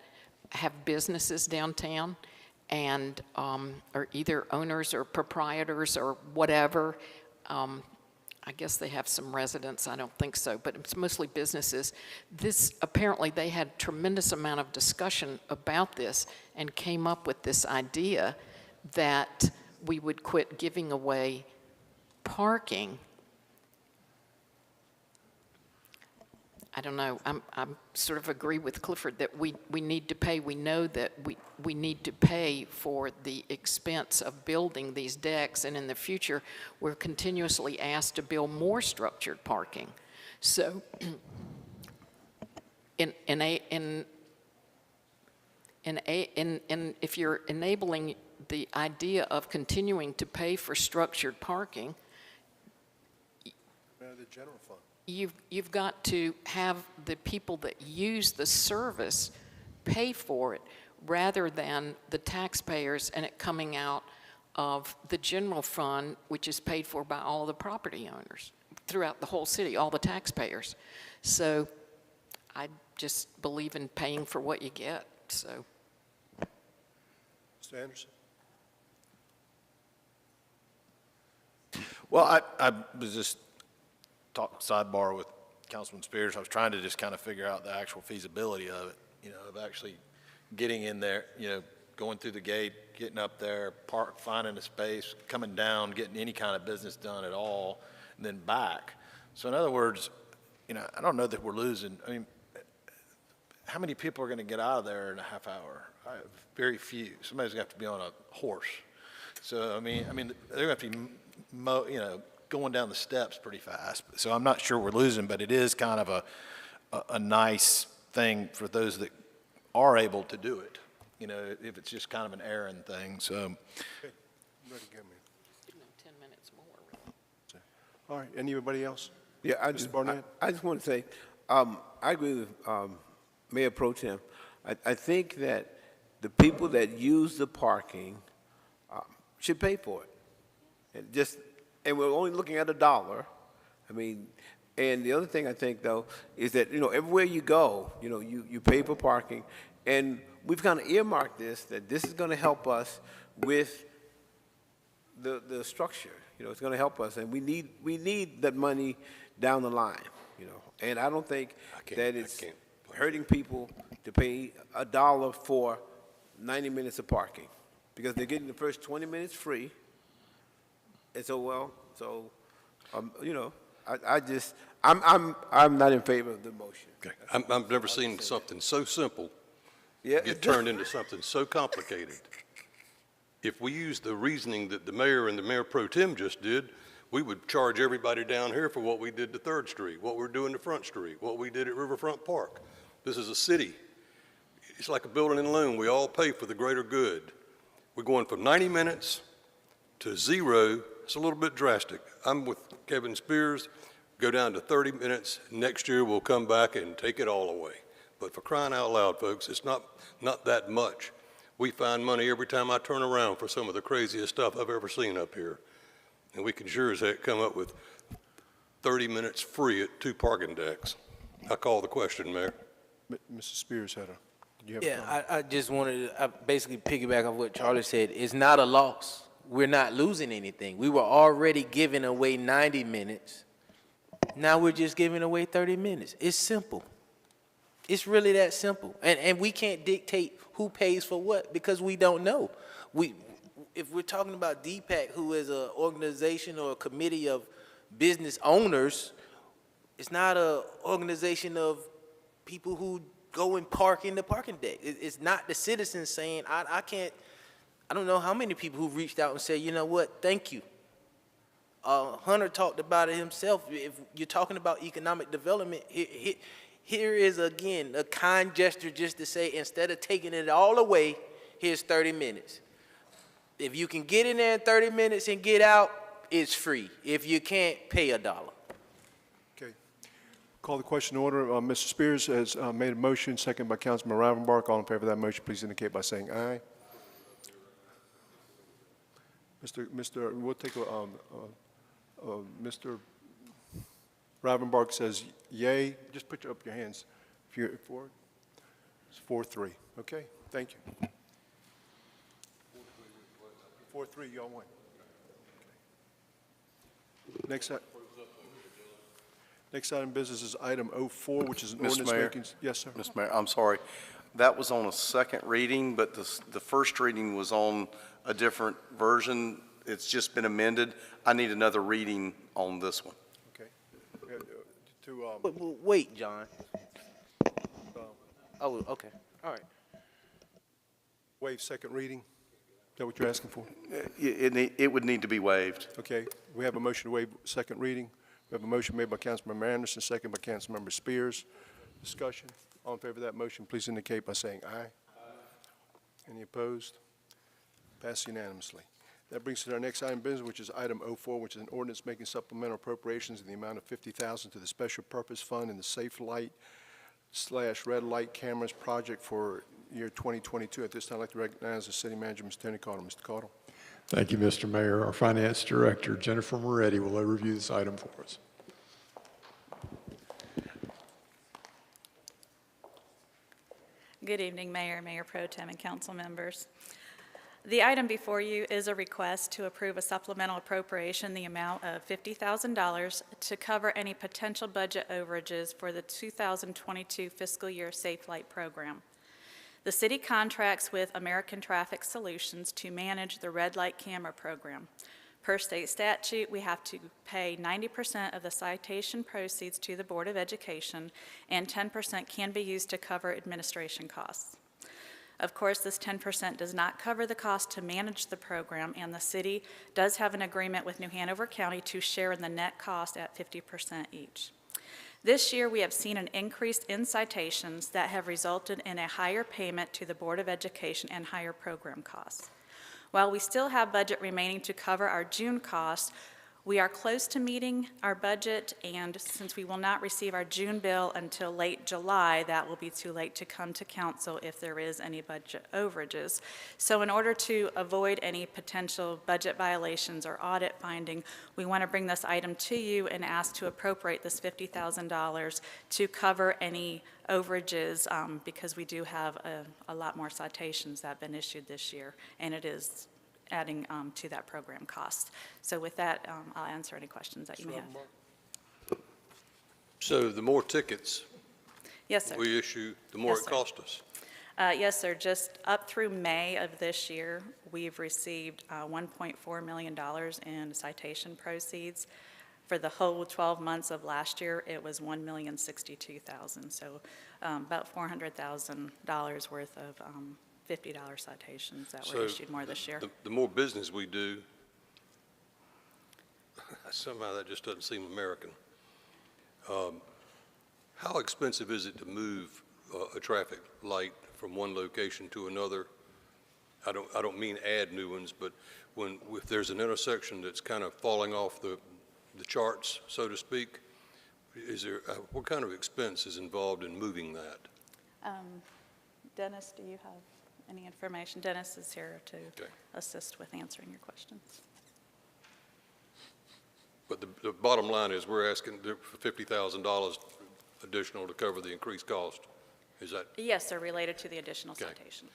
[SPEAKER 17] have businesses downtown and are either owners or proprietors or whatever. I guess they have some residents, I don't think so, but it's mostly businesses. Apparently they had tremendous amount of discussion about this and came up with this idea that we would quit giving away parking. I don't know, I'm sort of agree with Clifford that we need to pay. We know that we need to pay for the expense of building these decks, and in the future, we're continuously asked to build more structured parking. So, if you're enabling the idea of continuing to pay for structured parking,
[SPEAKER 2] The general fund.
[SPEAKER 17] you've got to have the people that use the service pay for it rather than the taxpayers and it coming out of the general fund, which is paid for by all the property owners throughout the whole city, all the taxpayers. So I just believe in paying for what you get, so.
[SPEAKER 2] Mr. Anderson?
[SPEAKER 7] Well, I was just sidebar with Councilman Spears. I was trying to just kind of figure out the actual feasibility of it, of actually getting in there, going through the gate, getting up there, finding a space, coming down, getting any kind of business done at all, and then back. So in other words, I don't know that we're losing. I mean, how many people are going to get out of there in a half hour? Very few. Somebody's got to be on a horse. So, I mean, they're going to have to be, going down the steps pretty fast. So I'm not sure we're losing, but it is kind of a nice thing for those that are able to do it, if it's just kind of an errand thing. So,
[SPEAKER 2] Okay. Ready to go, man.
[SPEAKER 17] 10 minutes more.
[SPEAKER 2] All right, anybody else?
[SPEAKER 10] Yeah, I
[SPEAKER 2] Barnett?
[SPEAKER 10] just want to say, I agree with Mayor Pro Tem. I think that the people that use the parking should pay for it. And we're only looking at $1. I mean, and the other thing I think, though, is that, everywhere you go, you pay for parking. And we've kind of earmarked that this is going to help us with the structure. It's going to help us. And we need that money down the line, And I don't think that it's hurting people to pay $1 for 90 minutes of parking, because they're getting the first 20 minutes free. And so, I'm not in favor of the motion.
[SPEAKER 14] Okay. I've never seen something so simple
[SPEAKER 10] Yeah,
[SPEAKER 14] get turned into something so complicated. If we use the reasoning that the mayor and the mayor pro tem just did, we would charge everybody down here for what we did to 3rd Street, what we're doing to Front Street, what we did at Riverfront Park. This is a city. It's like a building and loan. We all pay for the greater good. We're going from 90 minutes to 0. It's a little bit drastic. I'm with Kevin Spears, go down to 30 minutes. Next year, we'll come back and take it all away. But for crying out loud, folks, it's not that much. We find money every time I turn around for some of the craziest stuff I've ever seen up here. And we can sure as heck come up with 30 minutes free at 2 parking decks. I call the question, Mayor.
[SPEAKER 2] Mrs. Spears had did you have a comment?
[SPEAKER 11] Yeah, I just wanted to basically piggyback off what Charlie said. It's not a loss. We're not losing anything. We were already giving away 90 minutes. Now we're just giving away 30 minutes. It's simple. It's really that simple. And we can't dictate who pays for what because we don't know. If we're talking about DPAC, who is an organization or a committee of business owners, it's not an organization of people who go and park in the parking deck. It's not the citizens saying, I don't know how many people who reached out and said, you know what, thank you. Hunter talked about it himself. If you're talking about economic development, here is, again, a kind gesture just to say, instead of taking it all away, here's 30 minutes. If you can get in there in 30 minutes and get out, it's free. If you can't, pay $1.
[SPEAKER 2] Okay. Call the question to order. Mr. Spears has made a motion, second by Councilman Rivenbark. All in favor of that motion, please indicate by saying aye. We'll take Mr. Rivenbark says yay. Just put up your hands if you're for it. It's 4-3. Okay, thank you. 4-3, y'all win. Okay. Next item of business is item 04, which is an
[SPEAKER 5] Mr.
[SPEAKER 2] ordinance
[SPEAKER 5] Mayor.
[SPEAKER 2] making. Yes, sir.
[SPEAKER 5] Mr. Mayor, I'm sorry. That was on a second reading, but the first reading was on a different version. It's just been amended. I need another reading on this one.
[SPEAKER 2] Okay.
[SPEAKER 11] Wait, John. Oh, okay. All right.
[SPEAKER 2] Waive second reading. Is that what you're asking for?
[SPEAKER 5] It would need to be waived.
[SPEAKER 2] Okay. We have a motion to waive second reading. We have a motion made by Councilmember Anderson, second by Councilmember Spears. Discussion. All in favor of that motion, please indicate by saying aye. Any opposed? Passed unanimously. That brings us to our next item of business, which is item 04, which is an ordinance making supplemental appropriations in the amount of $50,000 to the Special Purpose Fund in the Safe Light / Red Light Cameras project for year 2022. At this time, I'd like to recognize the City Manager, Mr. Tony Cottle. Mr. Cottle.
[SPEAKER 1] Thank you, Mr. Mayor. Our Finance Director, Jennifer Moretti, will overview this item for us.
[SPEAKER 21] Good evening, Mayor, Mayor Pro Tem, and council members. The item before you is a request to approve a supplemental appropriation in the amount of $50,000 to cover any potential budget overages for the 2022 fiscal year Safe Light program. The city contracts with American Traffic Solutions to manage the red light camera program. Per state statute, we have to pay 90% of the citation proceeds to the Board of Education, and 10% can be used to cover administration costs. Of course, this 10% does not cover the cost to manage the program, and the city does have an agreement with New Hanover County to share in the net cost at 50% each. This year, we have seen an increase in citations that have resulted in a higher payment to the Board of Education and higher program costs. While we still have budget remaining to cover our June costs, we are close to meeting our budget, and since we will not receive our June bill until late July, that will be too late to come to council if there is any budget overages. So in order to avoid any potential budget violations or audit finding, we want to bring this item to you and ask to appropriate this $50,000 to cover any overages because we do have a lot more citations that have been issued this year, and it is adding to that program cost. So with that, I'll answer any questions that you may have.
[SPEAKER 14] So the more tickets
[SPEAKER 21] Yes, sir.
[SPEAKER 14] we issue, the more
[SPEAKER 21] Yes,
[SPEAKER 14] it
[SPEAKER 21] sir.
[SPEAKER 14] costs us.
[SPEAKER 21] Yes, sir. Just up through May of this year, we've received $1.4 million in citation proceeds. For the whole 12 months of last year, it was $1,062,000. So about $400,000 worth of $50 citations that were issued more this year.
[SPEAKER 14] The more business we do, Somehow that just doesn't seem American. How expensive is it to move a traffic light from one location to another? I don't mean add new ones, but if there's an intersection that's kind of falling off the charts, so to speak, is there, what kind of expense is involved in moving that?
[SPEAKER 21] Dennis, do you have any information? Dennis is here to
[SPEAKER 14] Okay.
[SPEAKER 21] assist with answering your questions.
[SPEAKER 14] But the bottom line is we're asking for $50,000 additional to cover the increased cost. Is that?
[SPEAKER 21] Yes, they're related to the additional
[SPEAKER 14] Okay.
[SPEAKER 21] citations.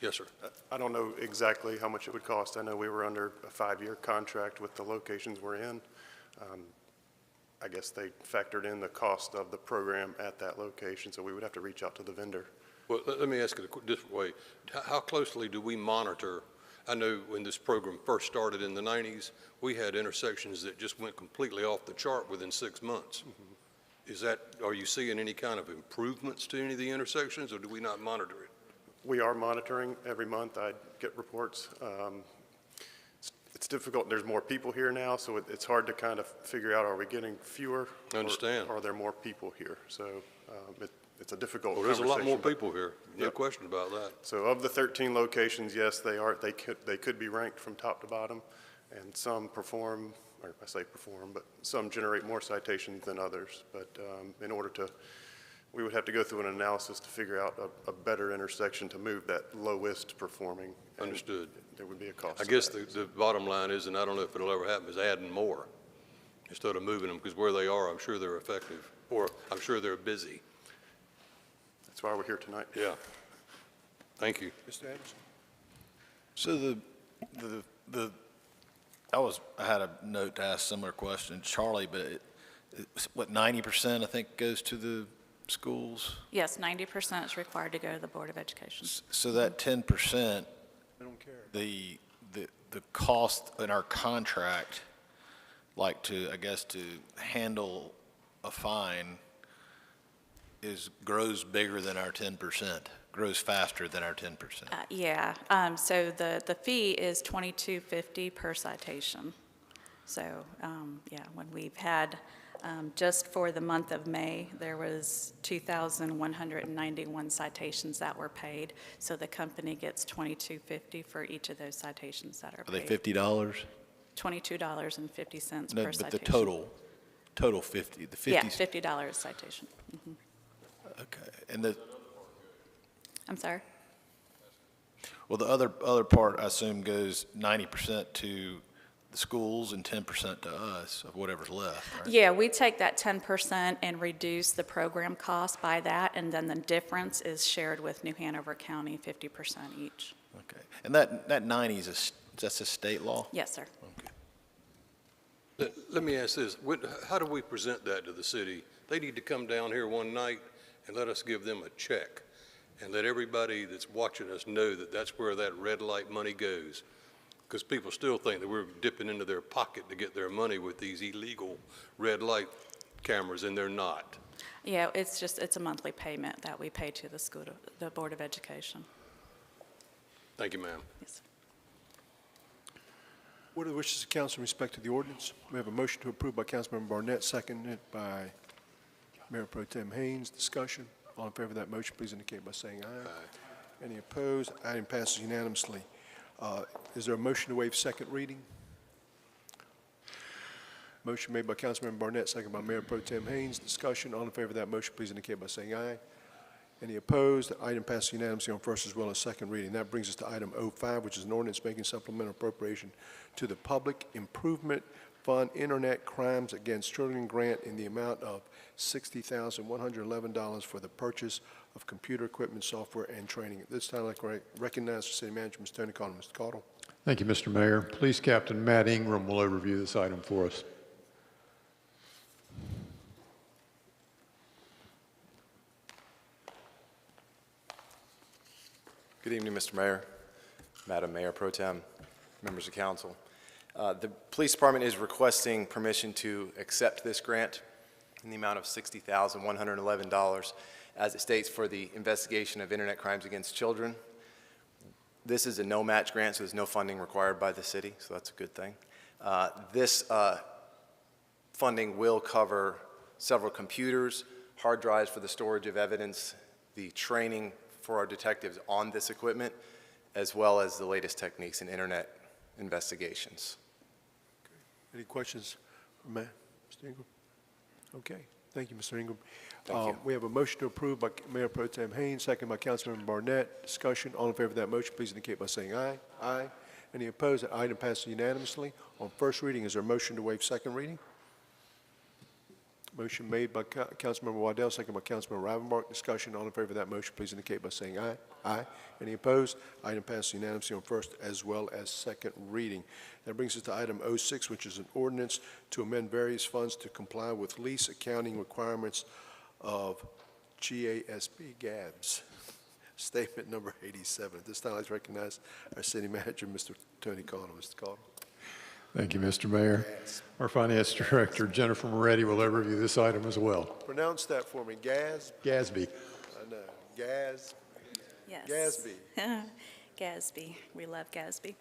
[SPEAKER 14] Yes, sir.
[SPEAKER 3] I don't know exactly how much it would cost. I know we were under a 5-year contract with the locations we're in. I guess they factored in the cost of the program at that location, so we would have to reach out to the vendor.
[SPEAKER 14] Well, let me ask it a different way. How closely do we monitor? I know when this program first started in the 90s, we had intersections that just went completely off the chart within 6 months. Are you seeing any kind of improvements to any of the intersections, or do we not monitor it?
[SPEAKER 3] We are monitoring every month. I get reports. It's difficult. There's more people here now, so it's hard to kind of figure out, are we getting fewer?
[SPEAKER 14] I understand.
[SPEAKER 3] Or are there more people here? So it's a difficult
[SPEAKER 14] Well, there's a lot more
[SPEAKER 3] conversation,
[SPEAKER 14] people here. No question about that.
[SPEAKER 3] So of the 13 locations, yes, they could be ranked from top to bottom, and some perform, or I say perform, but some generate more citations than others. But in order to, we would have to go through an analysis to figure out a better intersection to move that lowest performing. and
[SPEAKER 14] Understood.
[SPEAKER 3] There would be a cost.
[SPEAKER 14] I
[SPEAKER 3] to
[SPEAKER 14] guess
[SPEAKER 3] that.
[SPEAKER 14] the bottom line is, and I don't know if it'll ever happen, is adding more instead of moving them, because where they are, I'm sure they're effective, or I'm sure they're busy.
[SPEAKER 3] That's why we're here tonight.
[SPEAKER 14] Yeah. Thank you.
[SPEAKER 2] Mr. Anderson?
[SPEAKER 7] So I had a note to ask similar question, Charlie, but what, 90% I think goes to the schools?
[SPEAKER 21] Yes, 90% is required to go to the Board of Education.
[SPEAKER 7] So that 10%,
[SPEAKER 2] I don't care.
[SPEAKER 7] the cost in our contract, like to handle a fine grows bigger than our 10%, grows faster than our 10%.
[SPEAKER 21] Yeah, so the fee is $22.50 per citation. So, yeah, when we've had, just for the month of May, there was 2,191 citations that were paid. So the company gets $22.50 for each of those citations that are
[SPEAKER 7] Are they
[SPEAKER 21] paid.
[SPEAKER 7] $50?
[SPEAKER 21] $22.50
[SPEAKER 7] No,
[SPEAKER 21] per
[SPEAKER 7] but
[SPEAKER 21] citation.
[SPEAKER 7] the total 50, the 50.
[SPEAKER 21] Yeah, $50 citation. Mhm.
[SPEAKER 7] Okay, and
[SPEAKER 21] I'm sorry?
[SPEAKER 7] well, the other part, I assume, goes 90% to the schools and 10% to us of whatever's left, right?
[SPEAKER 21] Yeah, we take that 10% and reduce the program cost by that, and then the difference is shared with New Hanover County, 50% each.
[SPEAKER 7] Okay, and that 90 that's a state law?
[SPEAKER 21] Yes, sir.
[SPEAKER 7] Okay.
[SPEAKER 14] Let me ask this. How do we present that to the city? They need to come down here one night and let us give them a check and let everybody that's watching us know that that's where that red light money goes. Because people still think that we're dipping into their pocket to get their money with these illegal red light cameras, and they're not.
[SPEAKER 21] Yeah, it's a monthly payment that we pay to the school, the Board of Education.
[SPEAKER 14] Thank you, ma'am.
[SPEAKER 21] Yes.
[SPEAKER 2] What are the wishes of council in respect to the ordinance? We have a motion to approve by Councilmember Barnett, seconded by Mayor Pro Tem Haynes. Discussion. All in favor of that motion, please indicate by saying aye.
[SPEAKER 14] Aye.
[SPEAKER 2] Any opposed? Item passes unanimously. Is there a motion to waive second reading? Motion made by Councilmember Barnett, seconded by Mayor Pro Tem Haynes. Discussion. All in favor of that motion, please indicate by saying aye. Any opposed? The item passes unanimously on first as well as second reading. That brings us to item 05, which is an ordinance making supplemental appropriation to the Public Improvement Fund Internet Crimes Against Children grant in the amount of $60,111 for the purchase of computer equipment, software, and training. At this time, I'd like to recognize the City Manager, Mr. Tony Cottle. Mr. Cottle.
[SPEAKER 1] Thank you, Mr. Mayor. Police Captain Matt Ingram will overview this item for us.
[SPEAKER 22] Good evening, Mr. Mayor, Madam Mayor Pro Tem, members of council. The Police Department is requesting permission to accept this grant in the amount of $60,111, as it states, for the investigation of internet crimes against children. This is a no-match grant, so there's no funding required by the city, so that's a good thing. This funding will cover several computers, hard drives for the storage of evidence, the training for our detectives on this equipment, as well as the latest techniques in internet investigations.
[SPEAKER 2] Any questions for Mr. Ingram? Okay, thank you, Mr. Ingram.
[SPEAKER 22] Thank you.
[SPEAKER 2] We have a motion to approve by Mayor Pro Tem Haynes, second by Councilmember Barnett. Discussion, all in favor of that motion, please indicate by saying aye. Aye. Any opposed? That item passes unanimously. On first reading, is there a motion to waive second reading? Motion made by Councilmember Waddell, second by Councilmember Ravenbark. Discussion, all in favor of that motion, please indicate by saying aye. Aye. Any opposed? Item passes unanimously on first as well as second reading. That brings us to item 06, which is an ordinance to amend various funds to comply with lease accounting requirements of GABS. Statement number 87. At this time, I'd like to recognize our city manager, Mr. Tony Cottle. Mr. Cottle.
[SPEAKER 1] Thank you, Mr. Mayor. Our Finance Director, Jennifer Moretti, will overview this item as well.
[SPEAKER 2] Pronounce that for me.
[SPEAKER 1] Gadsby.
[SPEAKER 2] I know.
[SPEAKER 21] Yes.
[SPEAKER 2] Gadsby.
[SPEAKER 21] Gadsby. We love Gadsby.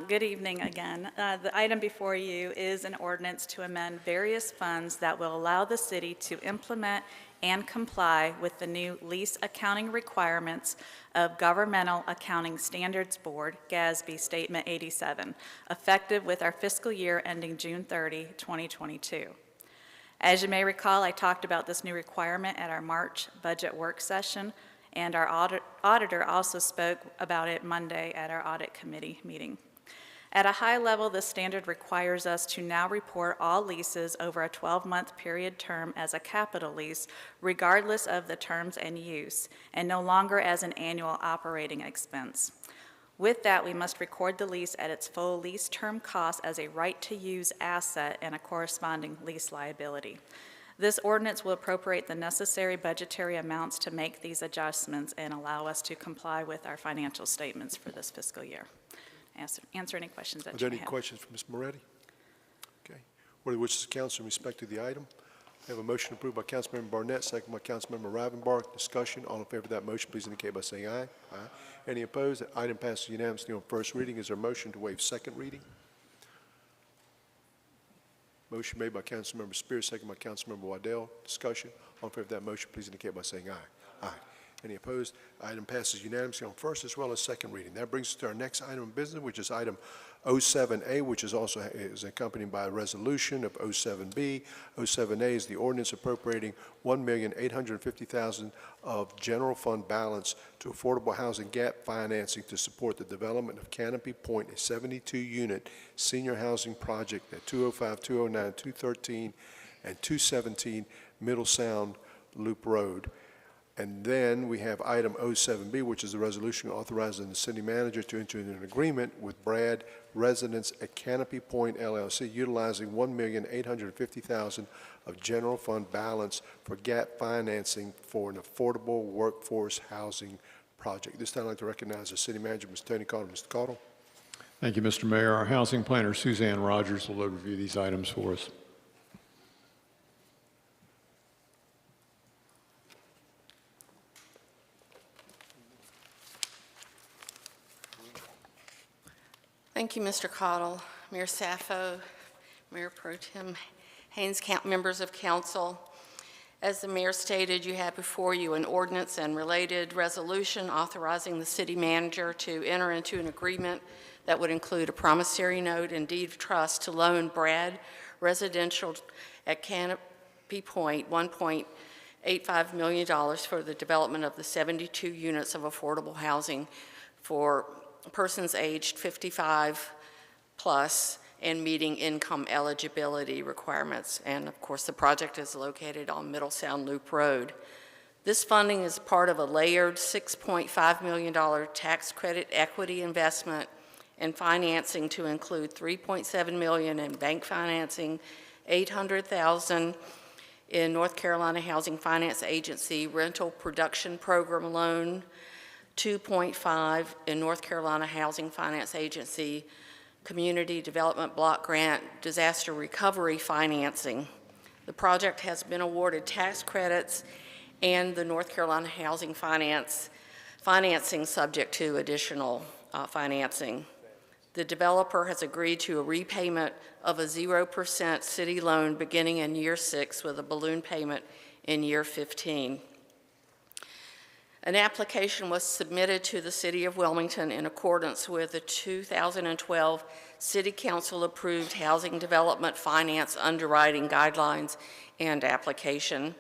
[SPEAKER 21] Good evening again. The item before you is an ordinance to amend various funds that will allow the city to implement and comply with the new lease accounting requirements of Governmental Accounting Standards Board, GASB Statement 87, effective with our fiscal year ending June 30, 2022. As you may recall, I talked about this new requirement at our March budget work session, and our auditor also spoke about it Monday at our audit committee meeting. At a high level, this standard requires us to now report all leases over a 12-month period term as a capital lease, regardless of the terms and use, and no longer as an annual operating expense. With that, we must record the lease at its full lease term cost as a right-to-use asset and a corresponding lease liability. This ordinance will appropriate the necessary budgetary amounts to make these adjustments and allow us to comply with our financial statements for this fiscal year. Answer any questions that you may have.
[SPEAKER 2] Are there any questions for Ms. Moretti? Okay. What are the wishes of council in respect to the item? I have a motion approved by Councilmember Barnett, second by Councilmember Ravenbark. Discussion. All in favor of that motion, please indicate by saying aye. Aye. Any opposed? That item passes unanimously on first reading. Is there a motion to waive second reading? Motion made by Councilmember Spears, second by Councilmember Waddell. Discussion. All in favor of that motion, please indicate by saying aye. Aye. Any opposed? Item passes unanimously on first as well as second reading. That brings us to our next item of business, which is item 07A, which is also accompanied by a resolution of 07B. 07A is the ordinance appropriating $1,850,000 of general fund balance to affordable housing gap financing to support the development of Canopy Point, a 72-unit senior housing project at 205, 209, 213, and 217 Middle Sound Loop Road. And then we have item 07B, which is the resolution authorizing the city manager to enter into an agreement with Brad Residence at Canopy Point LLC, utilizing $1,850,000 of general fund balance for gap financing for an affordable workforce housing project. This time I'd like to recognize the city manager, Mr. Tony Cottle. Mr. Cottle.
[SPEAKER 1] Thank you, Mr. Mayor. Our housing planner, Suzanne Rogers, will overview these items for us.
[SPEAKER 4] Thank you, Mr. Cottle, Mayor Saffo, Mayor Pro Tem Haynes, members of council. As the mayor stated, you have before you an ordinance and related resolution authorizing the city manager to enter into an agreement that would include a promissory note and deed of trust to loan Brad Residential at Canopy Point $1.85 million for the development of the 72 units of affordable housing for persons aged 55 plus and meeting income eligibility requirements. And of course, the project is located on Middle Sound Loop Road. This funding is part of a layered $6.5 million tax credit equity investment and financing to include $3.7 million in bank financing, $800,000 in North Carolina Housing Finance Agency rental production program loan, 2.5 in North Carolina Housing Finance Agency Community Development Block Grant Disaster Recovery Financing. The project has been awarded tax credits and the North Carolina Housing financing subject to additional financing. The developer has agreed to a repayment of a 0% city loan beginning in year 6 with a balloon payment in year 15. An application was submitted to the City of Wilmington in accordance with the 2012 City Council-approved Housing Development Finance Underwriting Guidelines and Application.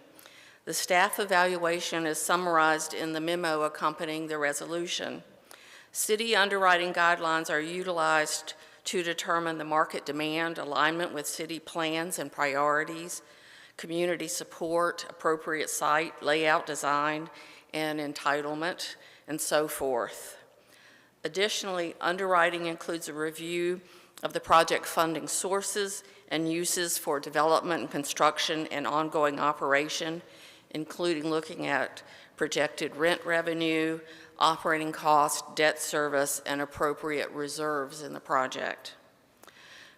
[SPEAKER 4] The staff evaluation is summarized in the memo accompanying the resolution. City underwriting guidelines are utilized to determine the market demand, alignment with city plans and priorities, community support, appropriate site, layout design, and entitlement, and so forth. Additionally, underwriting includes a review of the project funding sources and uses for development and construction and ongoing operation, including looking at projected rent revenue, operating costs, debt service, and appropriate reserves in the project.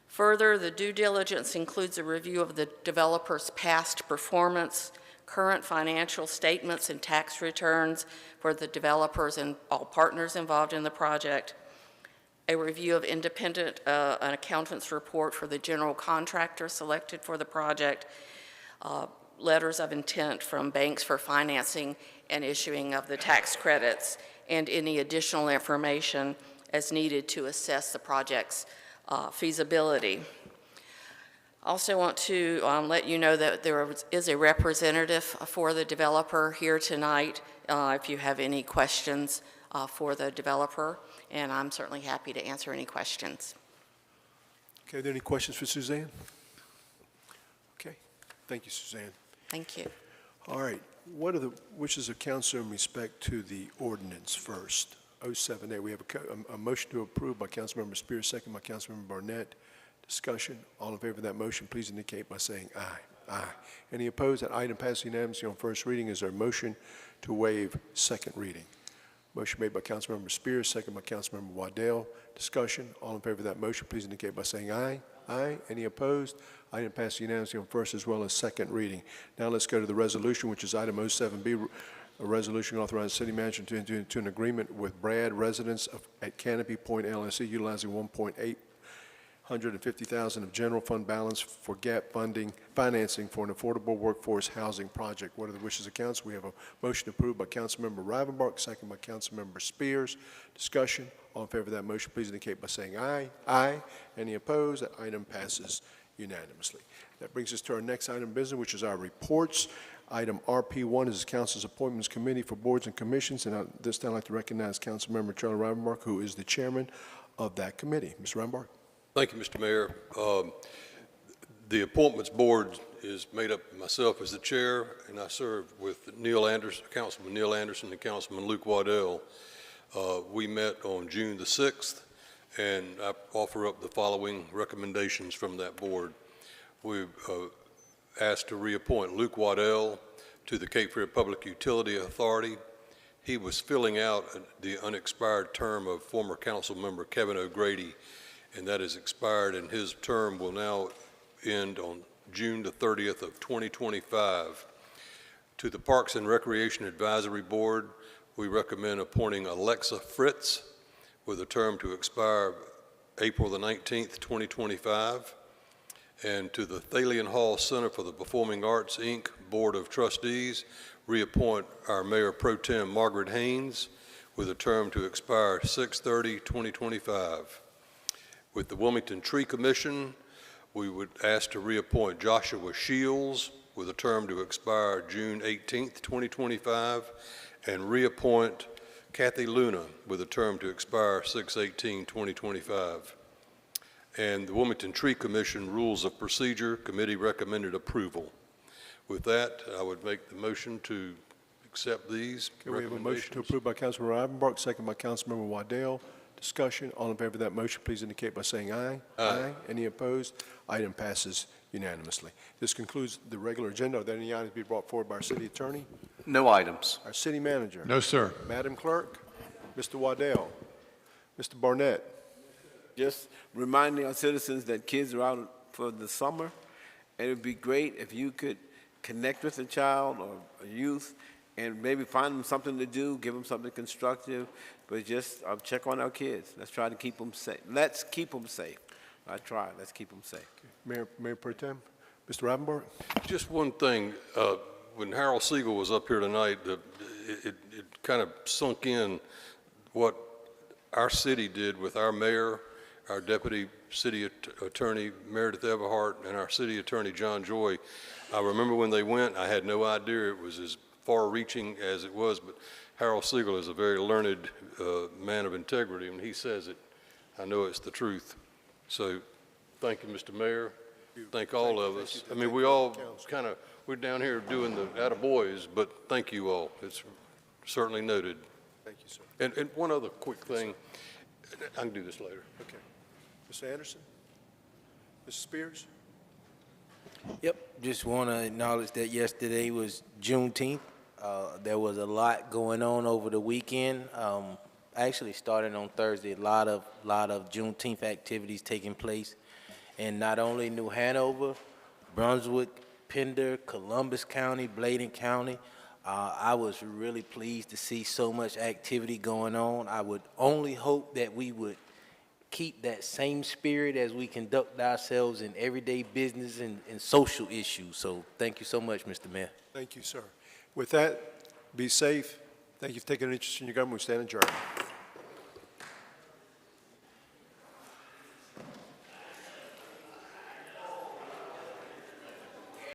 [SPEAKER 4] Further, the due diligence includes a review of the developer's past performance, current financial statements and tax returns for the developers and all partners involved in the project, a review of independent an accountant's report for the general contractor selected for the project, letters of intent from banks for financing and issuing of the tax credits, and any additional information as needed to assess the project's feasibility. Also want to let you know that there is a representative for the developer here tonight if you have any questions for the developer, and I'm certainly happy to answer any questions.
[SPEAKER 2] Okay, are there any questions for Suzanne? Okay, thank you, Suzanne.
[SPEAKER 4] Thank you.
[SPEAKER 2] All right, what are the wishes of council in respect to the ordinance first? 078, we have a motion to approve by Councilmember Spears, second by Councilmember Barnett. Discussion. All in favor of that motion, please indicate by saying aye. Aye. Any opposed? That item passes unanimously on first reading. Is there a motion to waive second reading? Motion made by Councilmember Spears, second by Councilmember Waddell. Discussion. All in favor of that motion, please indicate by saying aye. Aye. Any opposed? Item passes unanimously on first as well as second reading. Now let's go to the resolution, which is item 07B, a resolution authorizing city manager to enter into an agreement with Brad residents at Canopy Point LLC utilizing $150,000 of general fund balance for gap financing for an affordable workforce housing project. What are the wishes of council? We have a motion approved by Councilmember Rivenbark, second by Councilmember Spears. Discussion. All in favor of that motion, please indicate by saying aye. Aye. Any opposed? That item passes unanimously. That brings us to our next item of business, which is our reports. Item RP1 is the Council's Appointments Committee for Boards and Commissions, and this time I'd like to recognize Councilmember Charlie Rivenbark, who is the chairman of that committee. Mr. Rivenbark.
[SPEAKER 14] Thank you, Mr. Mayor. The Appointments Board is made up of myself as the chair, and I serve with Neil Anderson, Councilman Neil Anderson and Councilman Luke Waddell. We met on June the 6th, and I offer up the following recommendations from that board. We've asked to reappoint Luke Waddell to the Cape Fear Public Utility Authority. He was filling out the unexpired term of former council member Kevin O'Grady, and that is expired, and his term will now end on June the 30th of 2025. To the Parks and Recreation Advisory Board, we recommend appointing Alexa Fritz with a term to expire April the 19th, 2025. And to the Thalian Hall Center for the Performing Arts, Inc. Board of Trustees, reappoint our Mayor Pro Tem Margaret Haynes with a term to expire 6/30/2025. With the Wilmington Tree Commission, we would ask to reappoint Joshua Shields with a term to expire June 18th, 2025, and reappoint Kathy Luna with a term to expire 6/18/2025. And the Wilmington Tree Commission Rules of Procedure Committee recommended approval. With that, I would make the motion to accept these
[SPEAKER 2] Okay, we have a motion to approve by Councilmember Rivenbark, second by Councilmember Waddell. Discussion. All in favor of that motion, please indicate by saying aye.
[SPEAKER 14] Aye.
[SPEAKER 2] Any opposed? Item passes unanimously. This concludes the regular agenda. Are there any items to be brought forward by our city attorney?
[SPEAKER 5] No items.
[SPEAKER 2] Our city manager?
[SPEAKER 1] No, sir.
[SPEAKER 2] Madam Clerk? Mr. Waddell? Mr. Barnett?
[SPEAKER 10] Just reminding our citizens that kids are out for the summer, and it would be great if you could connect with a child or a youth and maybe find them something to do, give them something constructive, but just check on our kids. Let's try to keep them safe. Let's keep them safe. Let's keep them safe.
[SPEAKER 2] Mayor Pro Tem, Mr. Ravenberg?
[SPEAKER 14] Just one thing, when Harold Siegel was up here tonight, it kind of sunk in what our city did with our mayor, our deputy city attorney, Meredith Everhart, and our city attorney, John Joy. I remember when they went, I had no idea it was as far-reaching as it was, but Harold Siegel is a very learned man of integrity. When he says it, I know it's the truth. So thank you, Mr. Mayor. Thank all of us. I mean, we all kind of, we're down here doing the attaboys, but thank you all. It's certainly noted.
[SPEAKER 2] Thank you, sir.
[SPEAKER 14] And one other quick thing, I can do this later.
[SPEAKER 2] Okay. Mr. Anderson? Mrs. Spears?
[SPEAKER 11] Yep, just want to acknowledge that yesterday was Juneteenth. There was a lot going on over the weekend. Actually starting on Thursday, a lot of Juneteenth activities taking place in not only New Hanover, Brunswick, Pender, Columbus County, Bladen County. I was really pleased to see so much activity going on. I would only hope that we would keep that same spirit as we conduct ourselves in everyday business and social issues. So thank you so much, Mr. Mayor.
[SPEAKER 2] Thank you, sir. With that, be safe. Thank you for taking an interest in your government. We stand adjourned.